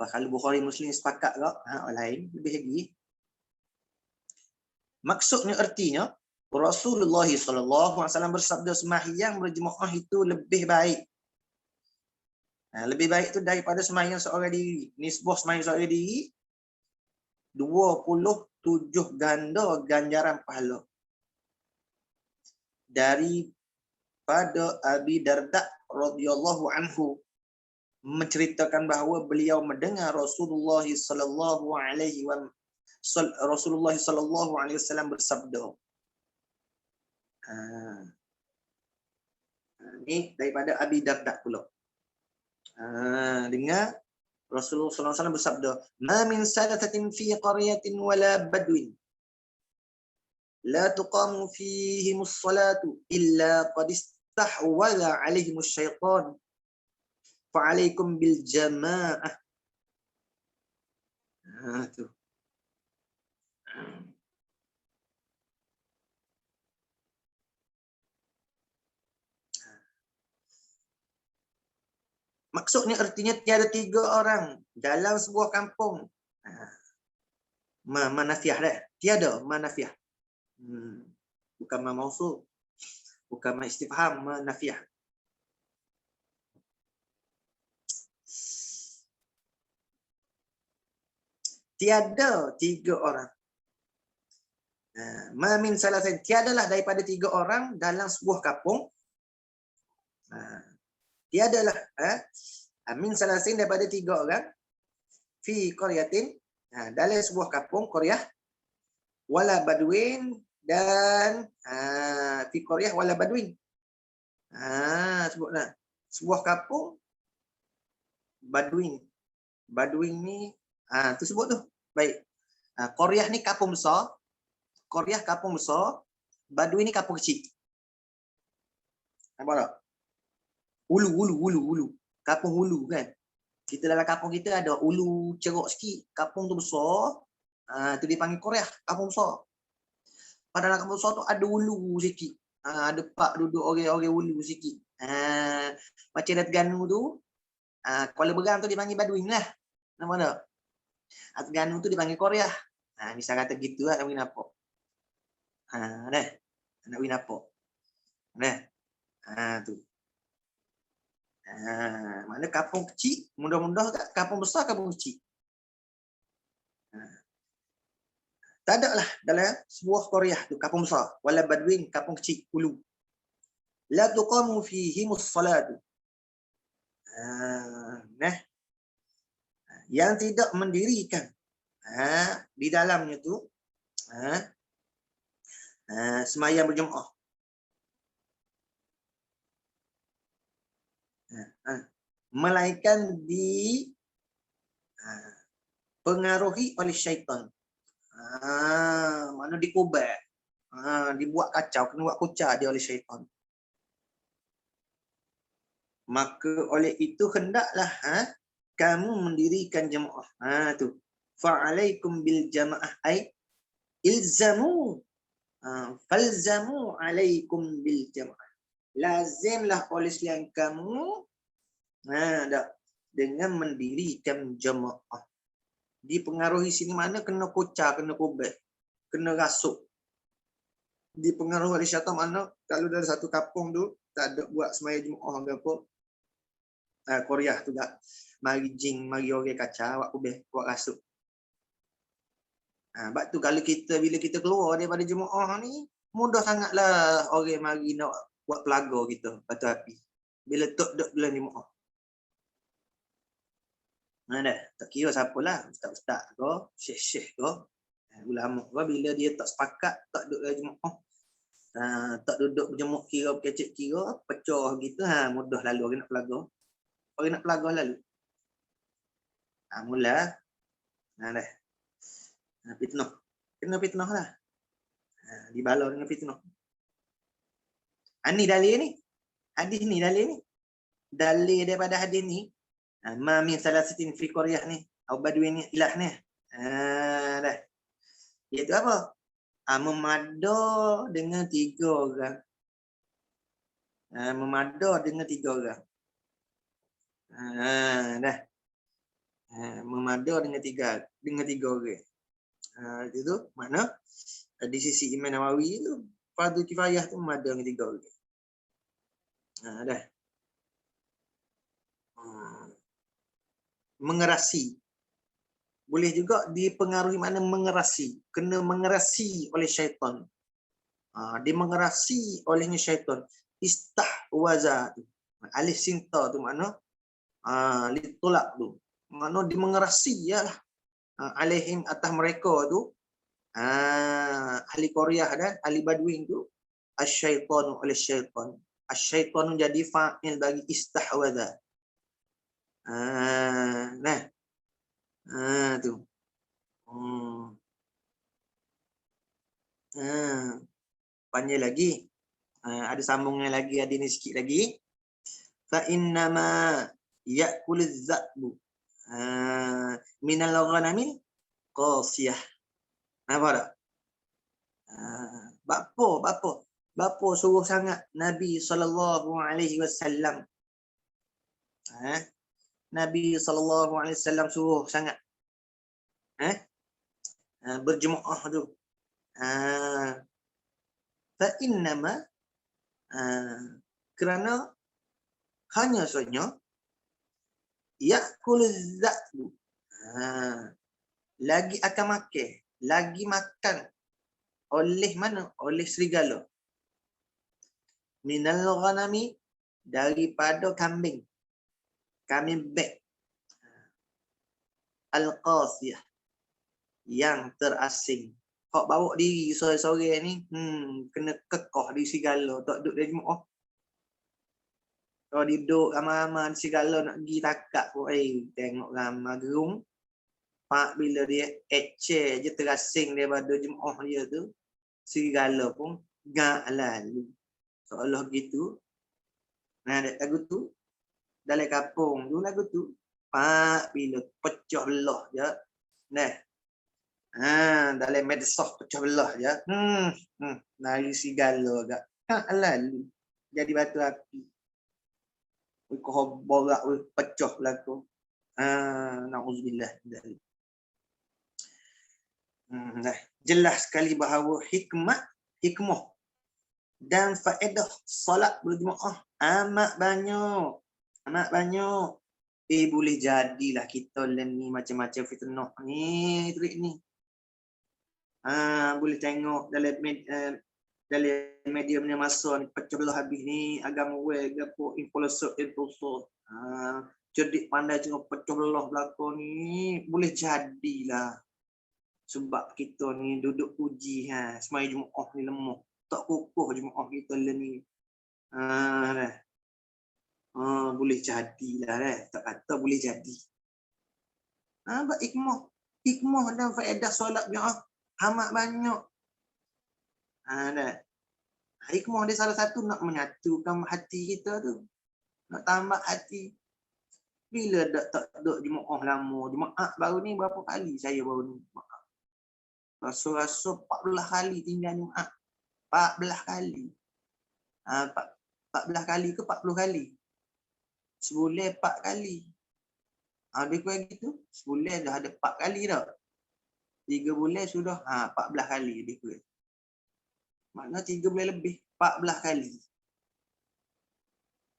Kalau Bukhari Muslim sepakat ke, lain lebih lagi. Maksudnya artinya Rasulullah SAW bersabda sembahyang berjemaah itu lebih baik. Lebih baik itu daripada sembahyang seorang diri. Nisbah sembahyang seorang diri 27 ganda ganjaran pahala. Daripada Abi Darda radhiyallahu anhu menceritakan bahawa beliau mendengar Rasulullah sallallahu alaihi wasallam bersabda. Ini daripada Abi Darda pula. Dengar Rasulullah sallallahu alaihi wasallam bersabda, "Ma min salatatin fi qaryatin wala badwin la tuqamu fihim as-salatu illa qad istahwadha 'alaihim asy-syaitan fa 'alaikum bil jamaah." Tu. Maksudnya artinya tiada 3 orang dalam sebuah kampung. Manafiah dah. Tiada manafiah. Bukan mausul. Bukan istifham, manafiah. Tiada 3 orang. Ma min salasin, tiadalah daripada 3 orang dalam sebuah kampung. Tiadalah min salasin daripada 3 orang fi qaryatin, dalam sebuah kampung qaryah, wala badwin, dan fi qaryah wala badwin. Sebutlah sebuah kampung badwin. Badwin ni tu sebut tu. Baik. Qaryah ni kampung besar. Qaryah kampung besar, badwin ni kampung kecil. Nampak tak? Ulu. Kampung hulu kan. Kita dalam kampung kita ada ulu ceruk sikit. Kampung tu besar. Tu dipanggil Qaryah, kampung besar. Pada dalam kampung besar tu ada ulu sikit. Ada pak duduk orang-orang ulu sikit. Macam dah Terengganu tu. Kuala Berang tu dipanggil badwin lah. Nampak tak? Terengganu tu dipanggil Qaryah. Misal kata gitu lah, nak pergi nampak. Dah. Nak pergi nampak. Dah. Tu. Mana kampung kecil, mudah-mudah kat kampung besar, kampung kecil. Tak ada lah dalam sebuah Korea tu kampung besar, wala badwin kampung kecil ulu. La tuqamu fihimus salatu. Nah, yang tidak mendirikan di dalamnya tu sembahyang berjemaah. Melainkan pengaruhi oleh syaitan. Mana dikubat. Dibuat kacau, kena buat kucar dia oleh syaitan. Maka oleh itu hendaklah kamu mendirikan jemaah. Tu. Fa'alaikum bil jamaah ay ilzamu. Falzamu alaikum bil jamaah. Lazimlah oleh selain kamu dengan mendirikan jemaah. Dipengaruhi sini mana kena kucar, kena kubat, kena rasuk. Dipengaruhi oleh syaitan mana kalau dari satu kampung tu tak ada buat semaya jemaah ke apa. Korea tu tak mari jing, mari orang kacau, buat kubeh, buat rasuk. Sebab tu kalau kita bila kita keluar daripada jemaah ni, mudah sangatlah orang mari nak buat pelaga kita, batu api. Bila tok duk dalam jemaah. Tak kira siapalah, ustaz-ustaz ke, syekh-syekh ke, ulama ke, bila dia tak sepakat, tak duduk dalam jemaah, tak duduk berjemaah kira, berkecek kira, pecah gitu, mudah lalu orang nak pelaga. Orang nak pelaga lalu. Mula fitnah. Kena fitnah lah. Dibalau dengan fitnah. Ni dalil ni. Hadis ni dalil ni. Dalil daripada hadis ni. Ma min salasatin fi qaryah ni. Au badwin ilah ni. Dah. Iaitu apa? Memada dengan 3 orang. Memada dengan 3 orang. Dah. Memada dengan 3 orang. Itu mana di sisi Imam Nawawi tu fardu kifayah tu memada dengan 3 orang. Dah. Mengerasi. Boleh juga dipengaruhi mana mengerasi. Kena mengerasi oleh syaitan. Dia mengerasi olehnya syaitan. Istahwaza tu. Alif sinta tu mana? Litulak tu. Mana dia mengerasi lah. Alaihim atas mereka tu. Ahli Korea dan ahli Badwin tu. Asyaitanu oleh syaitan. Asyaitanu jadi fa'il bagi istahwaza. Tu. Panjang lagi. Ada sambungan lagi, ada ni sikit lagi. Fa innama ya'kuluz za'bu minal ghanamil qasiyah. Apa dak? Bapa suruh sangat Nabi SAW. Nabi SAW suruh sangat berjemaah tu. Fa innama kerana hanya saja ya'kuluz za'bu. Lagi akan makan, lagi makan oleh mana? Oleh serigala. Minal ghanami, daripada kambing. Kambing bek. Al-qasiyah, yang terasing. Hak bawa diri sore-sore ni, kena kekah di serigala, tak duduk dari jemaah. Kalau duduk ramai-ramai di serigala nak pergi takak pun, tengok ramai gerung. Pak bila dia ecer je terasing daripada jemaah dia tu, serigala pun gak lalu. Seolah gitu. Lagu tu dalam kampung tu lagu tu. Pak bila pecah belah je. Dalam medsos pecah belah je. Nari serigala gak lalu. Jadi batu api. Kau borak pecah belakang. Na'udzubillah. Jelas sekali bahawa hikmah dan faedah solat berjemaah amat banyak. Boleh jadilah kita ni macam-macam fitnah ni, trik ni. Boleh tengok dalam media punya masa ni pecah belah habis ni agama we gapo influencer cerdik pandai tengok pecah belah belakang ni boleh jadilah sebab kita ni duduk uji semaya Jumaat ni lemah tak kukuh Jumaat kita ni boleh jadilah tak kata boleh jadi buat hikmah dan faedah solat Jumaat amat banyak. Hikmah dia salah satu nak menyatukan hati kita tu. Nak tambah hati. Bila tak duduk Jumaat lama. Jumaat baru ni berapa kali saya baru ni. Rasa-rasa 14 kali tinggal Jumaat. 14 kali. 14 kali ke 40 kali? Sebulan 4 kali. Dia kurang gitu. Sebulan dah ada 4 kali dah. 3 bulan sudah 14 kali lebih kurang. Makna 3 bulan lebih 14 kali.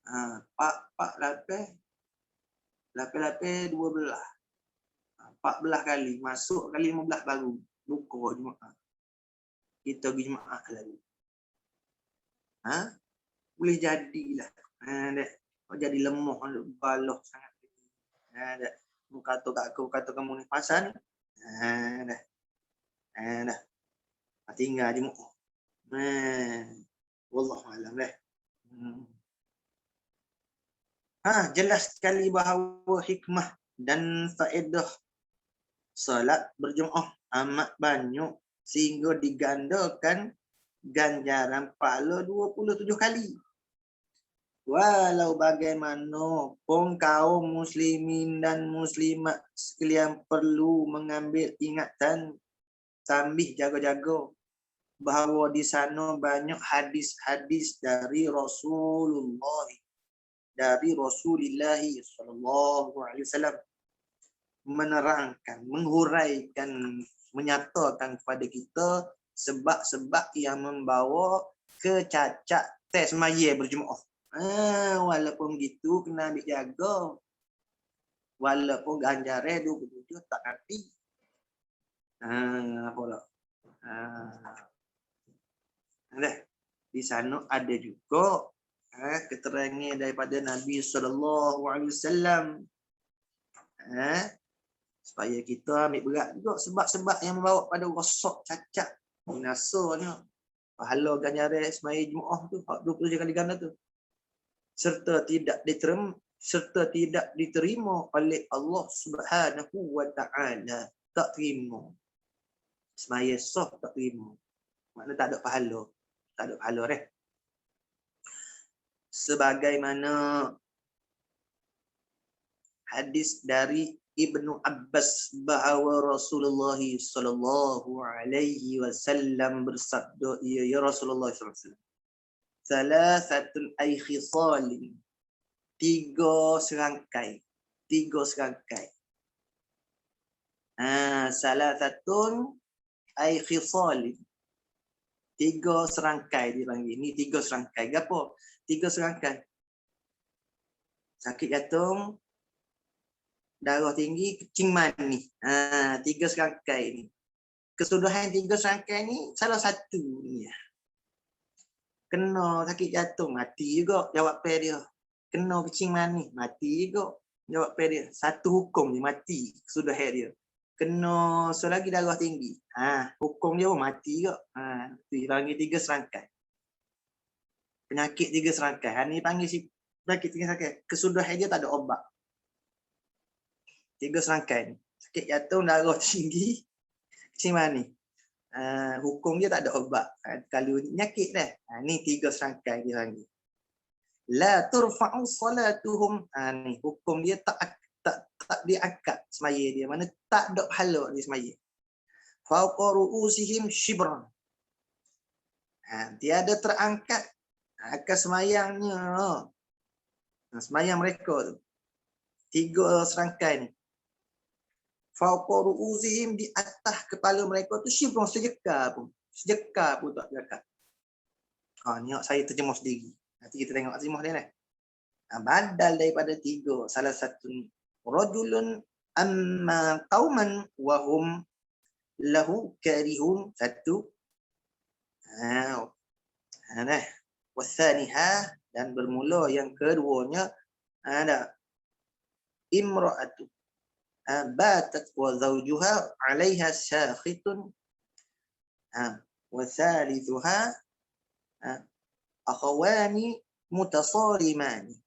8 12. 14 kali masuk kali 15 baru buka Jumaat. Kita pergi Jumaat lagi. Boleh jadilah. Jadi lemah baloh sangat. Kata kat aku kata kamu ni pasal ni. Dah. Tinggal Jumaat. Wallahu alam lah. Jelas sekali bahawa hikmah dan faedah solat berjemaah amat banyak sehingga digandakan ganjaran pahala 27 kali. Walau bagaimanapun kaum muslimin dan muslimat sekalian perlu mengambil ingatan sambil jaga-jaga bahawa di sana banyak hadis-hadis dari Rasulullah sallallahu alaihi wasallam menerangkan, menghuraikan, menyatakan kepada kita sebab-sebab yang membawa ke cacat tes semaya berjemaah. Walaupun gitu kena ambil jaga. Walaupun ganjaran 27 tak nanti. Apa tak? Di sana ada juga keterangan daripada Nabi sallallahu alaihi wasallam supaya kita ambil berat juga sebab-sebab yang membawa pada rosak cacat binasanya pahala ganjaran semaya Jumaat tu 27 kali ganda tu serta tidak diterima oleh Allah Subhanahu wa taala. Tak terima semaya sah, tak terima makna tak ada pahala. Sebagaimana hadis dari Ibnu Abbas bahawa Rasulullah sallallahu alaihi wasallam bersabda, ya Rasulullah sallallahu alaihi wasallam, salasatun ay khisalin, tiga serangkai. Salasatun ay khisalin, tiga serangkai dipanggil. Ni tiga serangkai. Gapo? Tiga serangkai. Sakit jantung, darah tinggi, kencing manis. Tiga serangkai ni. Kesudahan tiga serangkai ni salah satu ni. Kena sakit jantung, mati juga jawab pair dia. Kena kencing manis, mati juga jawab pair dia. Satu hukum dia mati kesudahan dia. Kena selagi darah tinggi. Hukum dia mati juga. Dipanggil tiga serangkai. Penyakit tiga serangkai. Ni panggil penyakit tiga serangkai. Kesudahan dia tak ada obat. Tiga serangkai ni. Sakit jantung, darah tinggi, kencing manis. Hukum dia tak ada obat. Kalau penyakit dah. Ni tiga serangkai dia panggil. La turfa'u salatuhum. Ni hukum dia tak diangkat semaya dia. Mana tak ada pahala di semaya. Fauqa ru'usihim shibran. Tiada terangkat akan semayangnya. Semayang mereka tu. Tiga serangkai ni. Fauqa ru'usihim, di atas kepala mereka tu shibran, sejekar pun. Sejekar pun tak dekat. Ni saya terjemah sendiri. Nanti kita tengok terjemah dia ni. Badal daripada tiga. Salah satu rajulun amma qauman wahum lahu karihun satu. Nah, wasaniha dan bermula yang keduanya ada imra'atu batat wa zawjuha 'alaiha sakhitun wa thalithuha akhawani mutasarimani.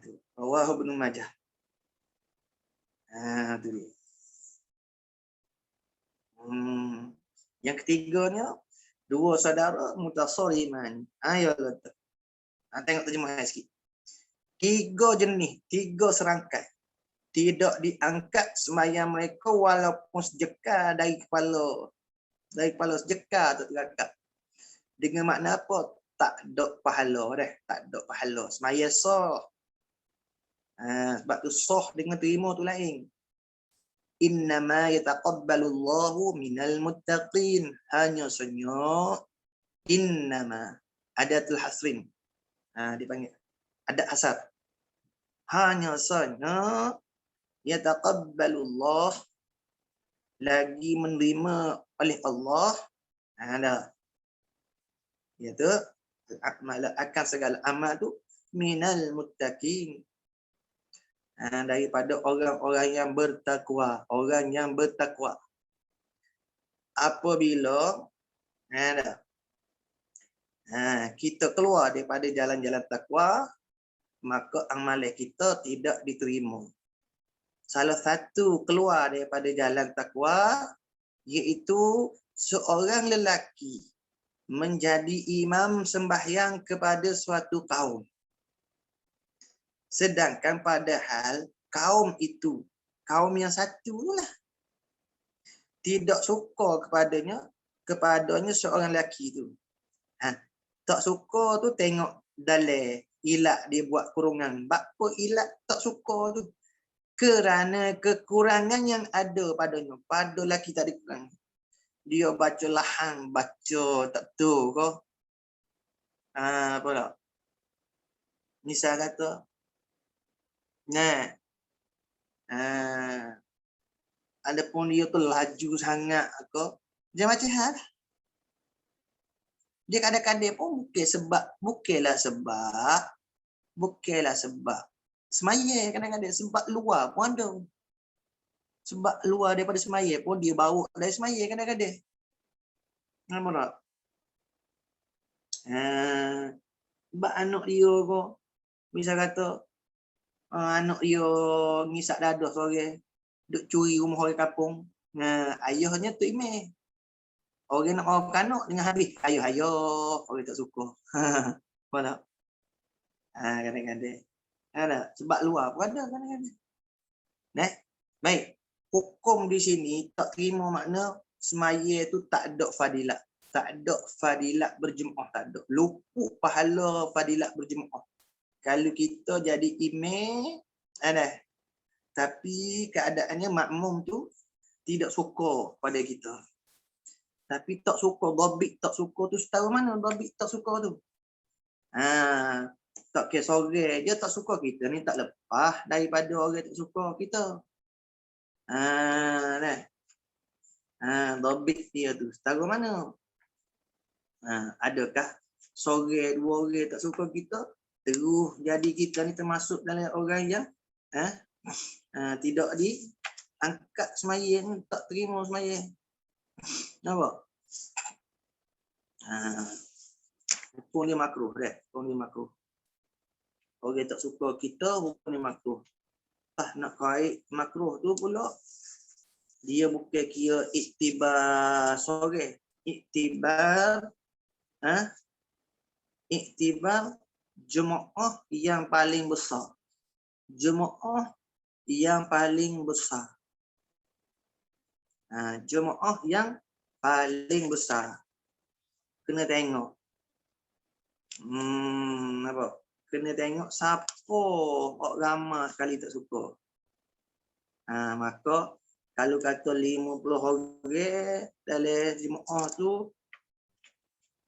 Tu rawahu Ibnu Majah. Tu dia. Yang ketiganya dua saudara mutasariman. Ayo letak. Tengok terjemahan sikit. Tiga jenis, tiga serangkai. Tidak diangkat sembahyang mereka walaupun sejeka dari kepala sejeka atau terangkat. Dengan makna apa? Tak ada pahala dah, tak ada pahala. Sembahyang sah. Sebab tu sah dengan terima tu lain. Innama yataqabbalullahu minal muttaqin. Hanya saja innama adatul hasrin. Dipanggil adat hasar. Hanya saja yataqabbalullah lagi menerima oleh Allah iaitu akan segala amal tu minal muttaqin, daripada orang-orang yang bertakwa, orang yang bertakwa. Apabila kita keluar daripada jalan-jalan takwa, maka amalan kita tidak diterima. Salah satu keluar daripada jalan takwa iaitu seorang lelaki menjadi imam sembahyang kepada suatu kaum. Sedangkan padahal kaum itu, kaum yang satu lah, tidak suka kepadanya seorang lelaki itu. Tak suka tu tengok dalam ilak dia buat kurungan. Apa ilak tak suka tu? Kerana kekurangan yang ada padanya. Pada lelaki tak ada kurang. Dia baca lahang, baca tak tahu kau. Apa tak? Misal kata, adapun dia tu laju sangat kau. Dia macam hal. Dia kadang-kadang pun bukanlah sebab semaya kadang-kadang sebab luar pun ada. Sebab luar daripada semaya pun dia bawa dari semaya kadang-kadang. Nampak tak? Sebab anak dia kau, misal kata anak dia ngisak dadah seorang, duk curi rumah orang kampung. Ayahnya tu imam. Orang nak makan anak dengan habis. Ayuh. Orang tak suka. Nampak tak? Kadang-kadang. Sebab luar pun ada kadang-kadang. Baik. Hukum di sini tak terima makna semaya tu tak ada fadilat. Tak ada fadilat berjemaah. Tak ada. Luput pahala fadilat berjemaah. Kalau kita jadi imam, tapi keadaannya makmum tu tidak suka pada kita. Tapi tak suka, dhabit tak suka tu setahu mana dhabit tak suka tu. Tak kira sore dia tak suka kita ni tak lepas daripada orang tak suka kita. Dhabit dia tu setahu mana. Adakah sore dua orang tak suka kita, terus jadi kita ni termasuk dalam orang yang tidak diangkat semaya ni, tak terima semaya. Nampak? Hukum ni makruh dah. Hukum ni makruh. Orang tak suka kita, hukum ni makruh. Nak kait makruh tu pula, dia bukan kira iktibar sore. Iktibar jemaah yang paling besar. Jemaah yang paling besar. Jemaah yang paling besar. Kena tengok. Apa? Kena tengok siapa orang ramai sekali tak suka. Maka kalau kata 50 orang dalam jemaah tu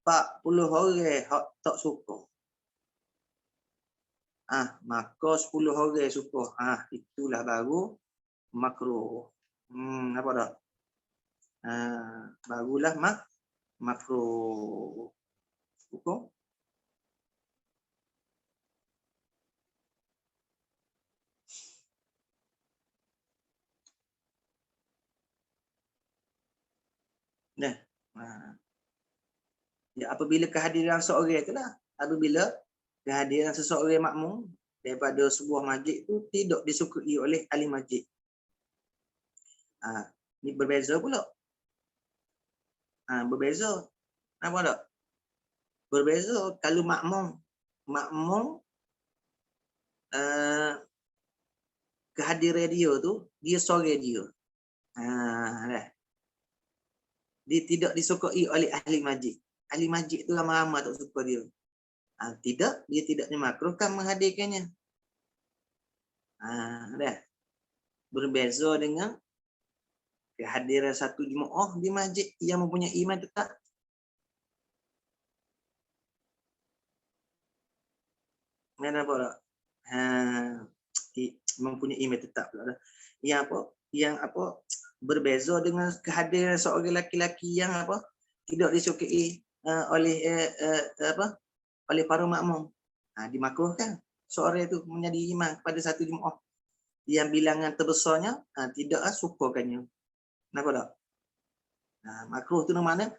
40 orang tak suka. Maka 10 orang suka. Itulah baru makruh. Apa tak? Barulah makruh. Hukum. Nah, ya, apabila kehadiran seorang itulah, apabila kehadiran seseorang makmum daripada sebuah masjid itu tidak disukai oleh ahli masjid. Ni berbeza pula. Berbeza. Nampak tak? Berbeza kalau makmum kehadiran dia tu dia sorang dia. Dah. Dia tidak disukai oleh ahli masjid. Ahli masjid tu ramai-ramai tak suka dia. Tidak, dia tidak dimakruhkan menghadirkannya. Dah. Berbeza dengan kehadiran satu jemaah di masjid yang mempunyai iman tetap. Mana apa tak? Mempunyai iman tetap pula. Yang apa? Berbeza dengan kehadiran seorang lelaki yang apa? Tidak disukai oleh oleh para makmum. Dimakruhkan seorang itu menjadi imam pada satu jemaah yang bilangan terbesarnya tidak sukakannya. Nampak tak? Makruh tu mana?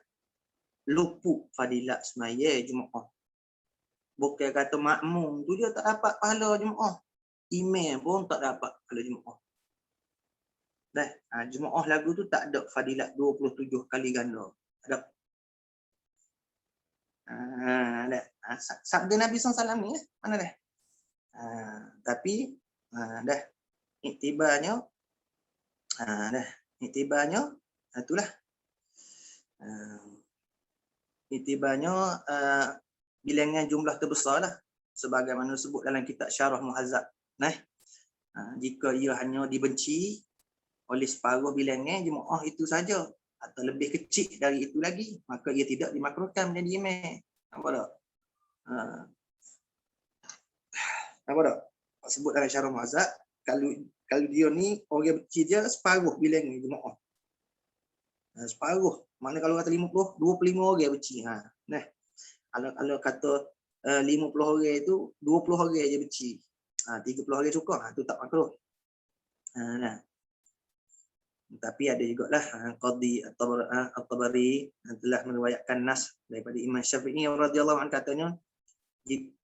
Luput fadilat semaya jemaah. Bukan kata makmum tu dia tak dapat pahala jemaah. Imam pun tak dapat pahala jemaah. Dah, jemaah lagu tu tak ada fadilat 27 kali ganda. Ada. Sabda Nabi SAW ni mana dah? Tapi dah iktibarnya itulah iktibarnya bilangan jumlah terbesar lah sebagaimana sebut dalam kitab Syarah Muhazzab. Jika ia hanya dibenci oleh separuh bilangan jemaah itu saja atau lebih kecil dari itu lagi, maka ia tidak dimakruhkan menjadi imam. Nampak tak? Nampak tak? Sebut dalam Syarah Muhazzab, kalau dia ni orang benci dia separuh bilangan jemaah. Separuh. Mana kalau kata 50, 25 orang benci. Kalau kata 50 orang itu 20 orang je benci. 30 orang suka, tu tak makruh. Tapi ada jugalah Qadhi At-Tabari telah meriwayatkan nas daripada Imam Syafi'i radhiyallahu anhu katanya,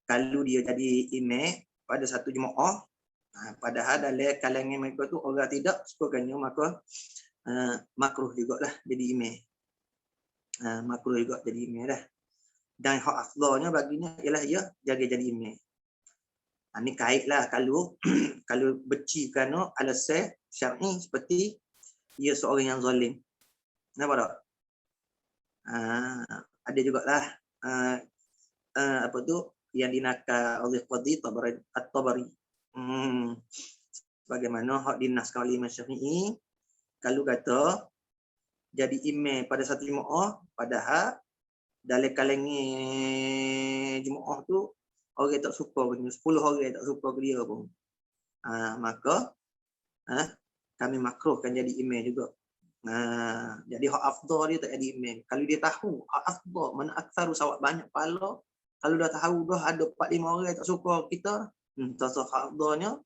kalau dia jadi imam pada satu jemaah, padahal dalam kalangan mereka tu orang tidak sukakannya, maka makruh jugalah jadi imam. Makruh juga jadi imam dah. Dan hak afdalnya baginya ialah ia jaga jadi imam. Ni kaitlah kalau kalau benci kerana alasan syar'i seperti ia seorang yang zalim. Nampak tak? Ada jugalah apa tu yang dinakal oleh Qadhi At-Tabari. Bagaimana hak dinaskan oleh Imam Syafi'i, kalau kata jadi imam pada satu jemaah, padahal dalam kalangan jemaah tu orang tak suka pun, 10 orang tak suka ke dia pun, maka kami makruhkan jadi imam juga. Jadi hak afdal dia tak jadi imam. Kalau dia tahu hak afdal mana aksaru sawab banyak pahala, kalau dah tahu dah ada 4-5 orang tak suka kita, tasawuf hak afdalnya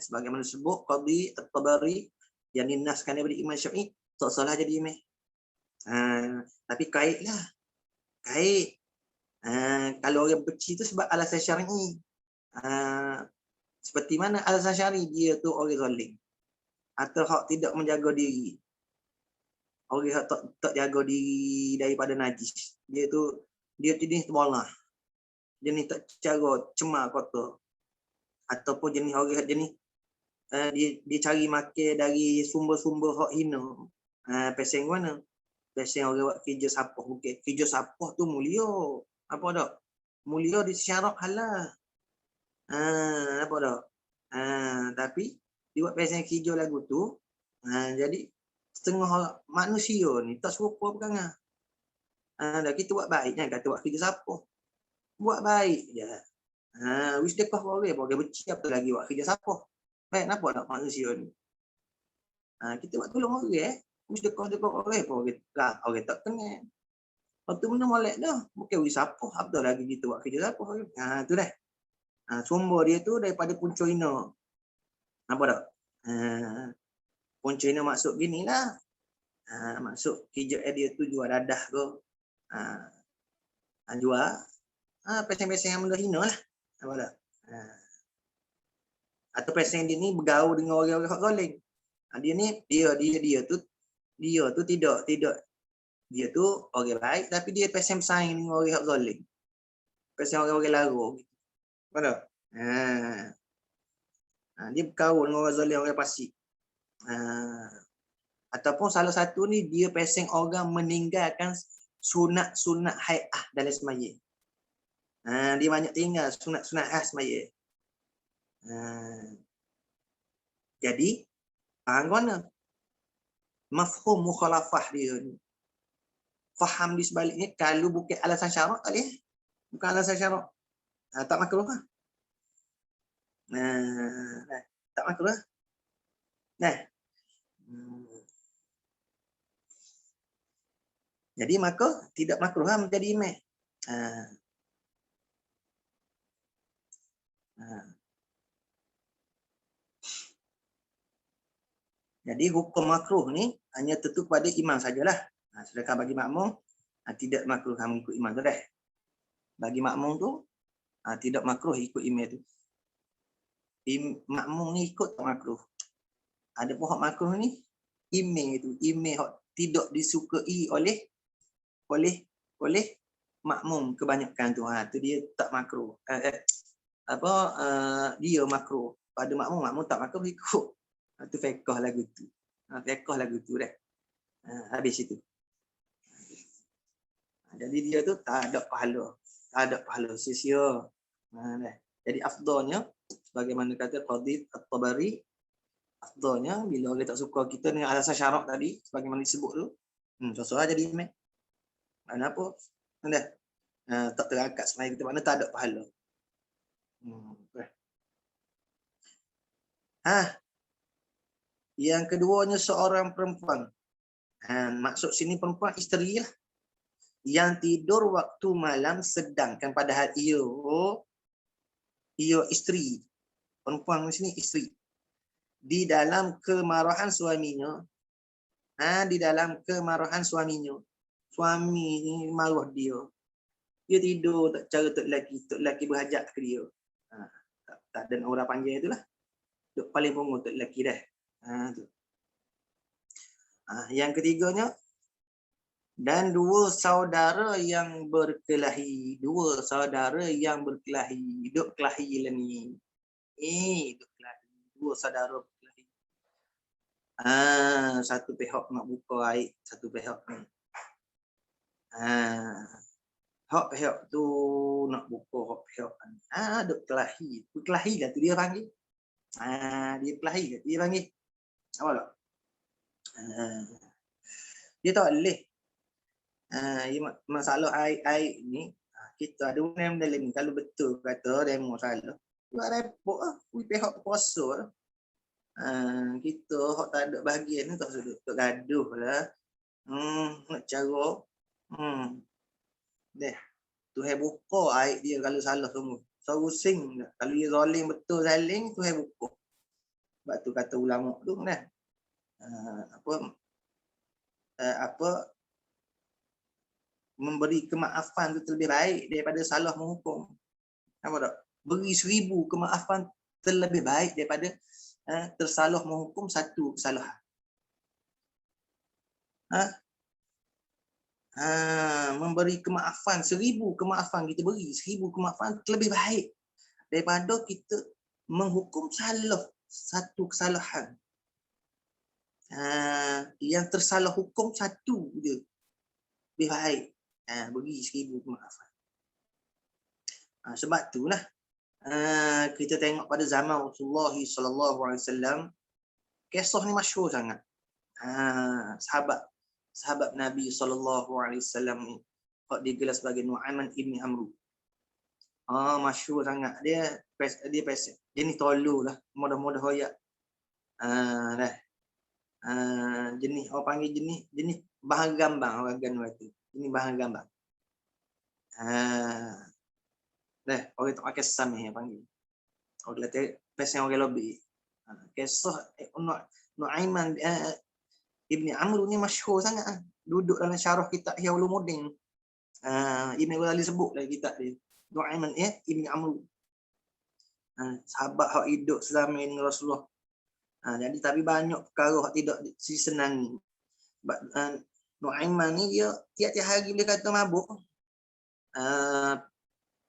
sebagaimana sebut Qadhi At-Tabari yang dinaskan daripada Imam Syafi'i, tak salah jadi imam. Tapi kaitlah. Kalau orang benci tu sebab alasan syar'i. Seperti mana alasan syar'i? Dia tu orang zalim atau hak tidak menjaga diri. Orang hak tak jaga diri daripada najis. Dia jenis bolah. Jenis tak cara cemar kotor. Ataupun jenis orang jenis dia cari makan dari sumber-sumber hak hina. Pasal mana? Pasal orang buat kerja sapah, bukan. Kerja sapah tu mulia. Apa tak? Mulia di syarak halal. Apa tak? Tapi dia buat pasal kerja lagu tu, jadi setengah manusia ni tak serupa pegangan. Dah kita buat baik, jangan kata buat kerja sapah. Buat baik je. Wis dekah boleh benci apa lagi buat kerja sapah. Baik, nampak tak manusia ni? Kita buat tolong orang, Sedekah-sedekah orang pun orang tak kenal. Lepas tu mana molek dah. Bukan siapa. Apa lagi gitu buat kerja siapa. Tu dah. Sumber dia tu daripada punca ina. Apa tak? Punca ina maksud gini lah. Maksud kerja dia tu jual dadah ke. Jual. Pesen-pesen yang benda hina lah. Apa tak? Atau pesen dia ni bergaul dengan orang-orang hak zalim. Dia ni dia tu tidak dia tu orang baik tapi dia pesen bersaing dengan orang hak zalim. Pesen orang-orang lara. Apa tak? Dia bergaul dengan orang zalim, orang fasik. Ataupun salah satu ni dia pesen orang meninggalkan sunat-sunat hai'ah dalam semaya. Dia banyak tinggal sunat-sunat hai'ah semaya. Jadi mana mafhum mukhalafah dia ni. Faham di sebaliknya kalau bukan alasan syarak tak boleh. Bukan alasan syarak. Tak makruh lah. Tak makruh lah. Jadi maka tidak makruh lah menjadi imam. Jadi hukum makruh ni hanya tentu kepada imam sajalah. Sedangkan bagi makmum tidak makruh mengikut imam tu dah. Bagi makmum tu tidak makruh ikut imam tu. Makmum ni ikut tak makruh. Ada pun hak makruh ni imam itu, imam hak tidak disukai oleh makmum kebanyakan tu. Tu dia tak makruh. Dia makruh. Pada makmum tak makruh ikut. Tu fiqh lagu tu. Fiqh lagu tu dah. Habis itu. Jadi dia tu tak ada pahala. Tak ada pahala sia-sia. Jadi afdalnya sebagaimana kata Qadhi At-Tabari, afdalnya bila orang tak suka kita dengan alasan syarak tadi sebagaimana disebut tu, susah jadi imam. Kenapa? Tak terangkat semaya kita mana tak ada pahala. Yang keduanya seorang perempuan. Maksud sini perempuan isteri lah. Yang tidur waktu malam sedangkan padahal ia isteri. Perempuan di sini isteri. Di dalam kemarahan suaminya. Di dalam kemarahan suaminya. Suami ni marah dia. Dia tidur tak cara tok lelaki berhajat ke dia. Tak ada orang panggil itulah. Tok paling punggung tok lelaki dah. Tu. Yang ketiganya dan dua saudara yang berkelahi. Dua saudara yang berkelahi. Duk kelahi lah ni. Duk kelahi. Dua saudara berkelahi. Satu pihak nak buka air. Satu pihak ni. Hak pihak tu nak buka hak pihak ni. Duk kelahi. Berkelahi lah tu dia panggil. Dia kelahi lah tu dia panggil. Apa tak? Dia tak boleh. Masalah air ni kita ada orang dalam ni kalau betul kata demo salah buat repot lah pihak puasa lah. Kita hak tak ada bahagian ni tak sudut tak gaduh lah. Nak cara Tuhan buka air dia kalau salah semua so rusing kalau dia zalim betul zalim Tuhan buka. Sebab tu kata ulama tu kan memberi kemaafan itu lebih baik daripada salah menghukum. Apa tak? Beri 1000 kemaafan terlebih baik daripada tersalah menghukum satu kesalahan. Memberi kemaafan 1000 kemaafan kita beri 1000 kemaafan terlebih baik daripada kita menghukum salah satu kesalahan. Yang tersalah hukum satu je lebih baik. Bagi 1000 kemaafan. Sebab itulah kita tengok pada zaman Rasulullah sallallahu alaihi wasallam kisah ni masyhur sangat. Sahabat Nabi sallallahu alaihi wasallam ni digelar sebagai Nu'aiman ibn Amru. Masyhur sangat dia ni tolulah mudah-mudah hoyak. Jadi jenis orang panggil jenis bahan gambang orang Ganu tu. Ini bahan gambang. Dah, orang tak pakai sam ni panggil. Orang kata pesen orang lobby. Kisah Nuaiman Ibni Amr ni masyhur sangat. Duduk dalam syarah kitab Ihya Ulumuddin. Ibn Ghazali sebut lagi kitab dia. Nuaiman Ibni Amr. Sahabat hak hidup selama ini Rasulullah. Jadi tapi banyak perkara hak tidak disenangi. Nuaiman ni dia tiap-tiap hari dia kata mabuk.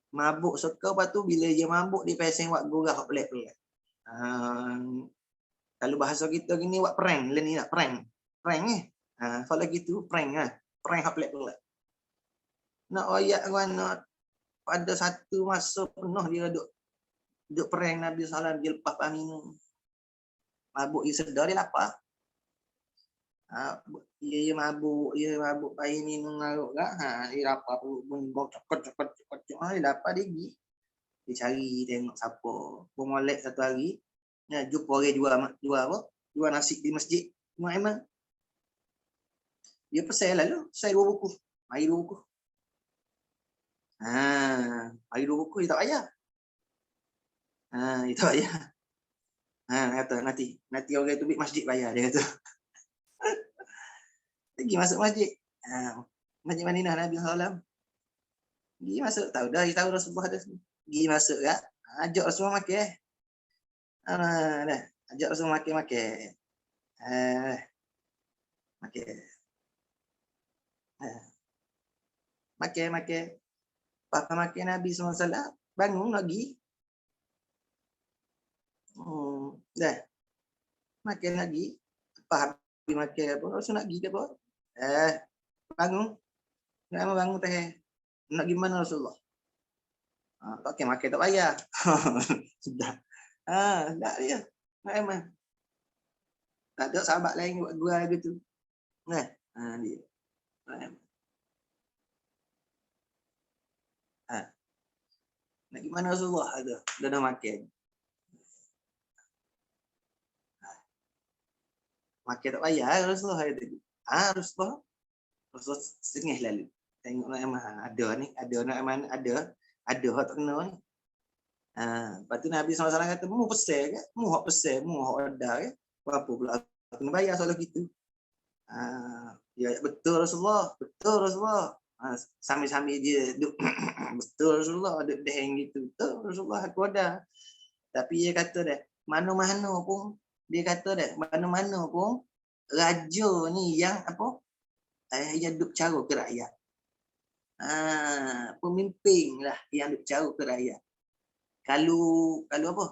Mabuk suka, lepas tu bila dia mabuk dia pesen buat gurah hak pelik-pelik. Kalau bahasa kita gini buat prank, lain ni nak prank. Prank ni. Kalau gitu prank lah. Prank hak pelik-pelik. Nak ayat mana pada satu masa penuh dia duduk prank Nabi SAW, dia lepas minum. Mabuk dia sedar dia lapar. Dia mabuk payah minum ngarut kan. Dia lapar bunyi cokot. Dia lapar dia pergi. Dia cari tengok siapa. Pemolek satu hari. Jumpa orang jual nasi di masjid. Memang dia pesan lalu, saya 2 buku. Mari 2 buku. Mari 2 buku dia tak payah. Dia tak payah. Kata nanti orang tu pergi masjid bayar dia kata. Pergi masuk masjid. Masjid Madinah Nabi SAW. Pergi masuk, tahu dah, dia tahu Rasulullah ada. Pergi masuk kan. Ajak Rasulullah makan. Dah. Ajak Rasulullah makan. Makan. Papa makan Nabi SAW. Bangun lagi. Dah. Makan lagi. Apa habis makan apa? Rasul nak pergi ke apa? Bangun. Nak bangun teh. Nak gimana Rasulullah? Tak makan tak payah. Sudah. Tak dia. Nak emang. Tak ada sahabat lain buat gua gitu. Nah, dia. Nak gimana Rasulullah ada. Dah makan. Makan tak payah Rasulullah ada. Rasulullah setengah lalu. Tengok nak emang ada nak emang ada hak tak kena ni. Lepas tu Nabi SAW kata, mu pesan ke? Mu hak pesan, mu hak order ke? Apa pula kena bayar soal gitu. Ya betul Rasulullah. Sambil-sambil dia duduk betul Rasulullah duduk deheng gitu. Betul Rasulullah aku ada. Tapi dia kata dah, mana-mana pun raja ni yang apa? Yang duduk cara ke rakyat. Pemimpin lah yang duduk cara ke rakyat. Kalau apa?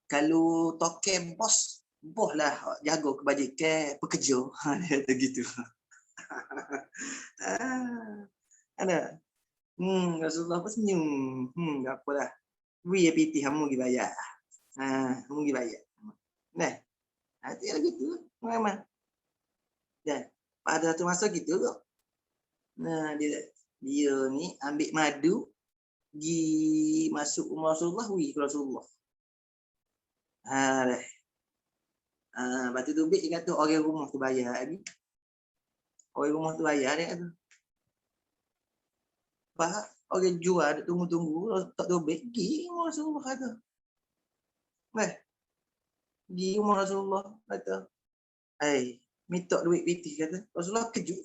Kalau token bos lah jaga kebajikan pekerja. Dia kata gitu. Ada. Rasulullah pun senyum. Apalah. VIP kamu pergi bayar. Kamu pergi bayar. Nah. Hati lah gitu. Memang. Dan pada satu masa gitu kok. Nah, dia ni ambil madu pergi masuk rumah Rasulullah, Rasulullah. Lepas tu Tubik dia kata orang rumah tu bayar lagi. Orang rumah tu bayar dia kata. Lepas orang jual tunggu-tunggu tak Tubik pergi rumah Rasulullah kata. Pergi rumah Rasulullah kata. Minta duit PT kata. Rasulullah kejut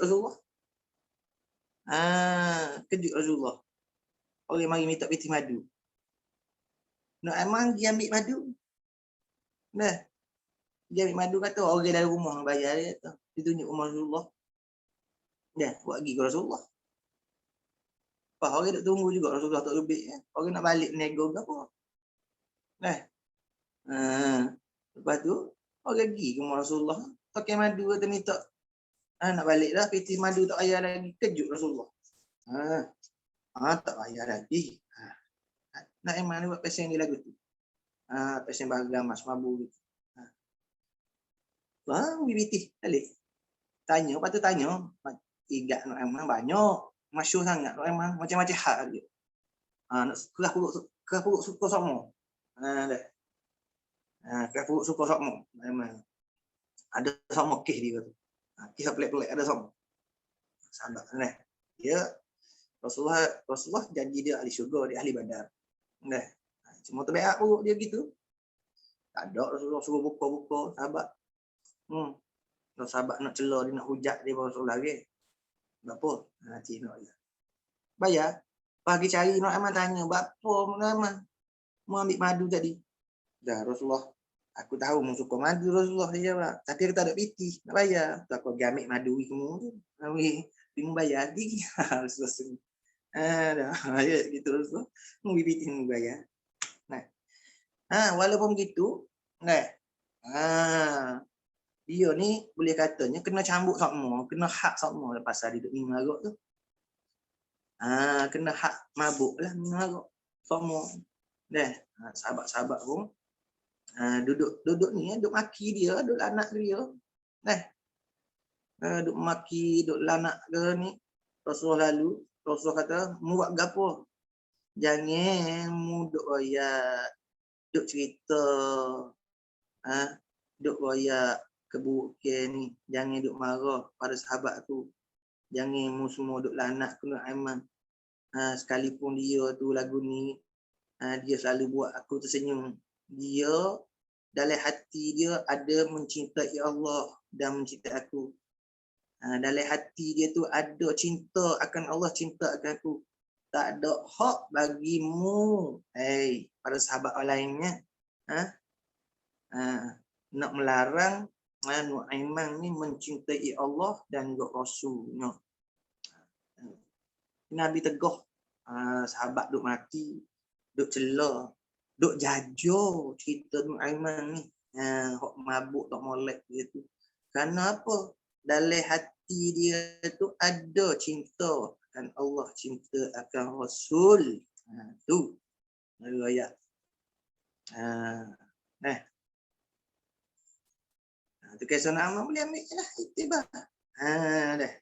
Rasulullah. Kejut Rasulullah. Orang mari minta PT madu. Nak emang dia ambil madu. Dia ambil madu kata orang dalam rumah bayar dia kata. Dia tunjuk rumah Rasulullah. Buat pergi ke Rasulullah. Lepas orang duk tunggu juga Rasulullah tak lebih. Orang nak balik nego ke apa. Lepas tu orang pergi ke rumah Rasulullah. Pakai madu kata minta. Nak balik dah. PT madu tak payah lagi. Kejut Rasulullah. Tak payah lagi. Nak emang ni buat pesen dia lagu tu. Pesen bahagia mas mabu gitu. BBT balik. Tanya, lepas tu tanya. Igat nak emang banyak. Masyur sangat nak emang. Macam-macam hal dia. Nak kerah perut suka sama. Kerah perut suka sama. Emang. Ada sama kes dia tu. Kisah pelik-pelik ada sama. Sahabat nah. Dia Rasulullah janji dia ahli syurga, dia ahli badar. Nah. Cuma terbaik buruk dia gitu. Tak ada Rasulullah suruh buka-buka sahabat. Kalau sahabat nak celah dia, nak hujat dia Rasulullah lagi. Berapa? Nanti nak dia. Bayar. Pagi cari nak aman tanya, berapa aman? Mau ambil madu tadi. Dah Rasulullah, aku tahu mu suka madu Rasulullah dia jawab. Tapi aku tak ada piti, nak bayar. Tu aku pergi ambil madu semua tu. Mu bayar lagi. Rasulullah suruh. Dah. Ya gitu Rasulullah. Mu piti mu bayar. Nah. Walaupun begitu, nah. Dia ni boleh katanya kena cambuk sama, kena hak sama lepas hari duduk minum arak tu. Kena hak mabuk lah minum arak sama. Dah, sahabat-sahabat pun duduk ni, duduk maki dia, duduk anak dia. Dah. Duduk maki, duduk lanak ke ni. Rasulullah kata, mu buat gapo? Jangan mu duk royak, duk cerita. Duk royak keburukan ni, jangan duk marah pada sahabat tu, jangan mu semua duk lanak kena aman. Sekalipun dia tu lagu ni dia selalu buat aku tersenyum, dia dalam hati dia ada mencintai Allah dan mencintai aku. Dalam hati dia tu ada cinta akan Allah, cinta akan aku. Tak ada hak bagimu pada sahabat lainnya nak melarang Nu'aiman ni mencintai Allah dan juga Rasulnya. Nabi teguh sahabat duk mati, duk celah, duk jajo cerita Nu'aiman ni. Hok mabuk tak molek dia tu. Kerana apa? Dalam hati dia tu ada cinta akan Allah, cinta akan Rasul. Tu ayat. Tu kisah nama boleh ambil lah itibah. Dah.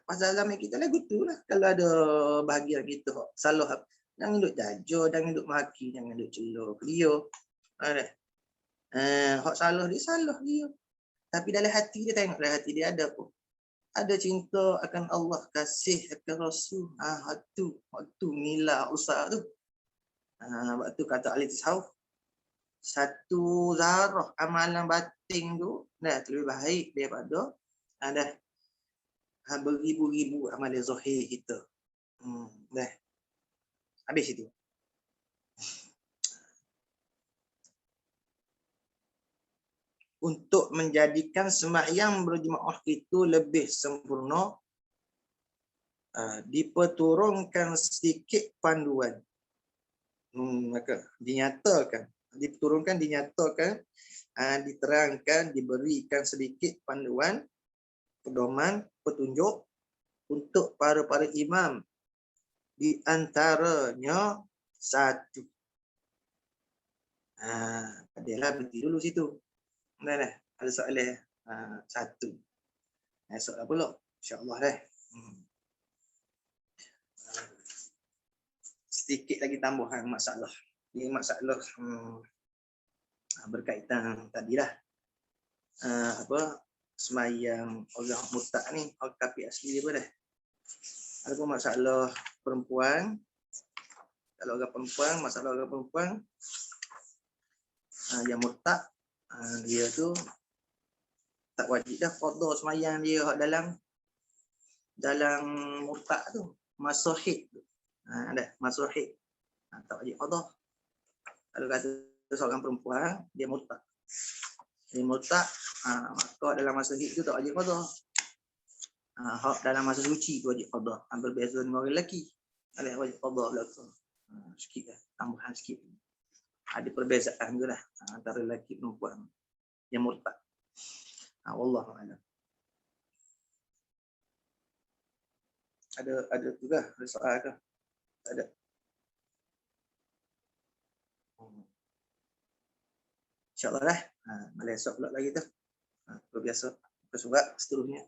Pasal zaman kita lagu tu lah. Kalau ada bahagian kita salah, jangan duk jaja, jangan duk maki, jangan duk celah dia. Dah. Hak salah dia. Tapi dalam hati dia, tengok dalam hati dia ada apa? Ada cinta akan Allah, kasih akan Rasul. Waktu nila usaha tu. Waktu kata ahli tasawuf, satu zarah amalan batin tu dah lebih baik daripada beribu-ribu amalan zahir kita. Dah. Habis itu. Untuk menjadikan sembahyang berjemaah itu lebih sempurna, diperturunkan sedikit panduan. Maka dinyatakan, diterangkan, diberikan sedikit panduan, pedoman, petunjuk untuk para imam. Di antaranya satu. Adalah berhenti dulu situ. Dah. Ada soalan satu. Soalan pula. InsyaAllah dah. Sedikit lagi tambahan masalah. Ini masalah berkaitan tadilah. Semayang orang murtad ni, orang kafir asli dia dah. Ada pun masalah perempuan. Kalau masalah orang perempuan yang murtad, dia tu tak wajib dah qada semayang dia dalam murtad tu, masyahid tu. Masyahid. Tak wajib qada. Kalau kata seorang perempuan dia murtad. Maka dalam masa hid tu tak wajib qada. Dalam masa suci tu wajib qada. Berbeza dengan orang lelaki. Ada wajib qada belaka. Sikit dah, tambahan sikit. Ada perbezaan juga lah antara lelaki dan perempuan yang murtad. Wallahu a'lam. Ada juga ada soal ke? Ada. InsyaAllah lah. Malam esok pula lagi tu. Seperti biasa. Kesurat seterusnya.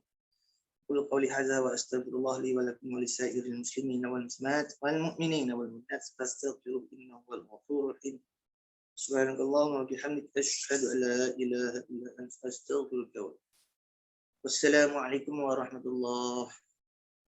Qul qawli hadza wa astaghfirullah li wa lakum wa lisairil muslimin wal muslimat wal mu'minin wal mu'minat fastaghfiruhu innahu huwal ghafurur rahim. Subhanakallahumma wa bihamdika asyhadu an la ilaha illa anta astaghfiruka wa atubu ilaik. Wassalamualaikum warahmatullahi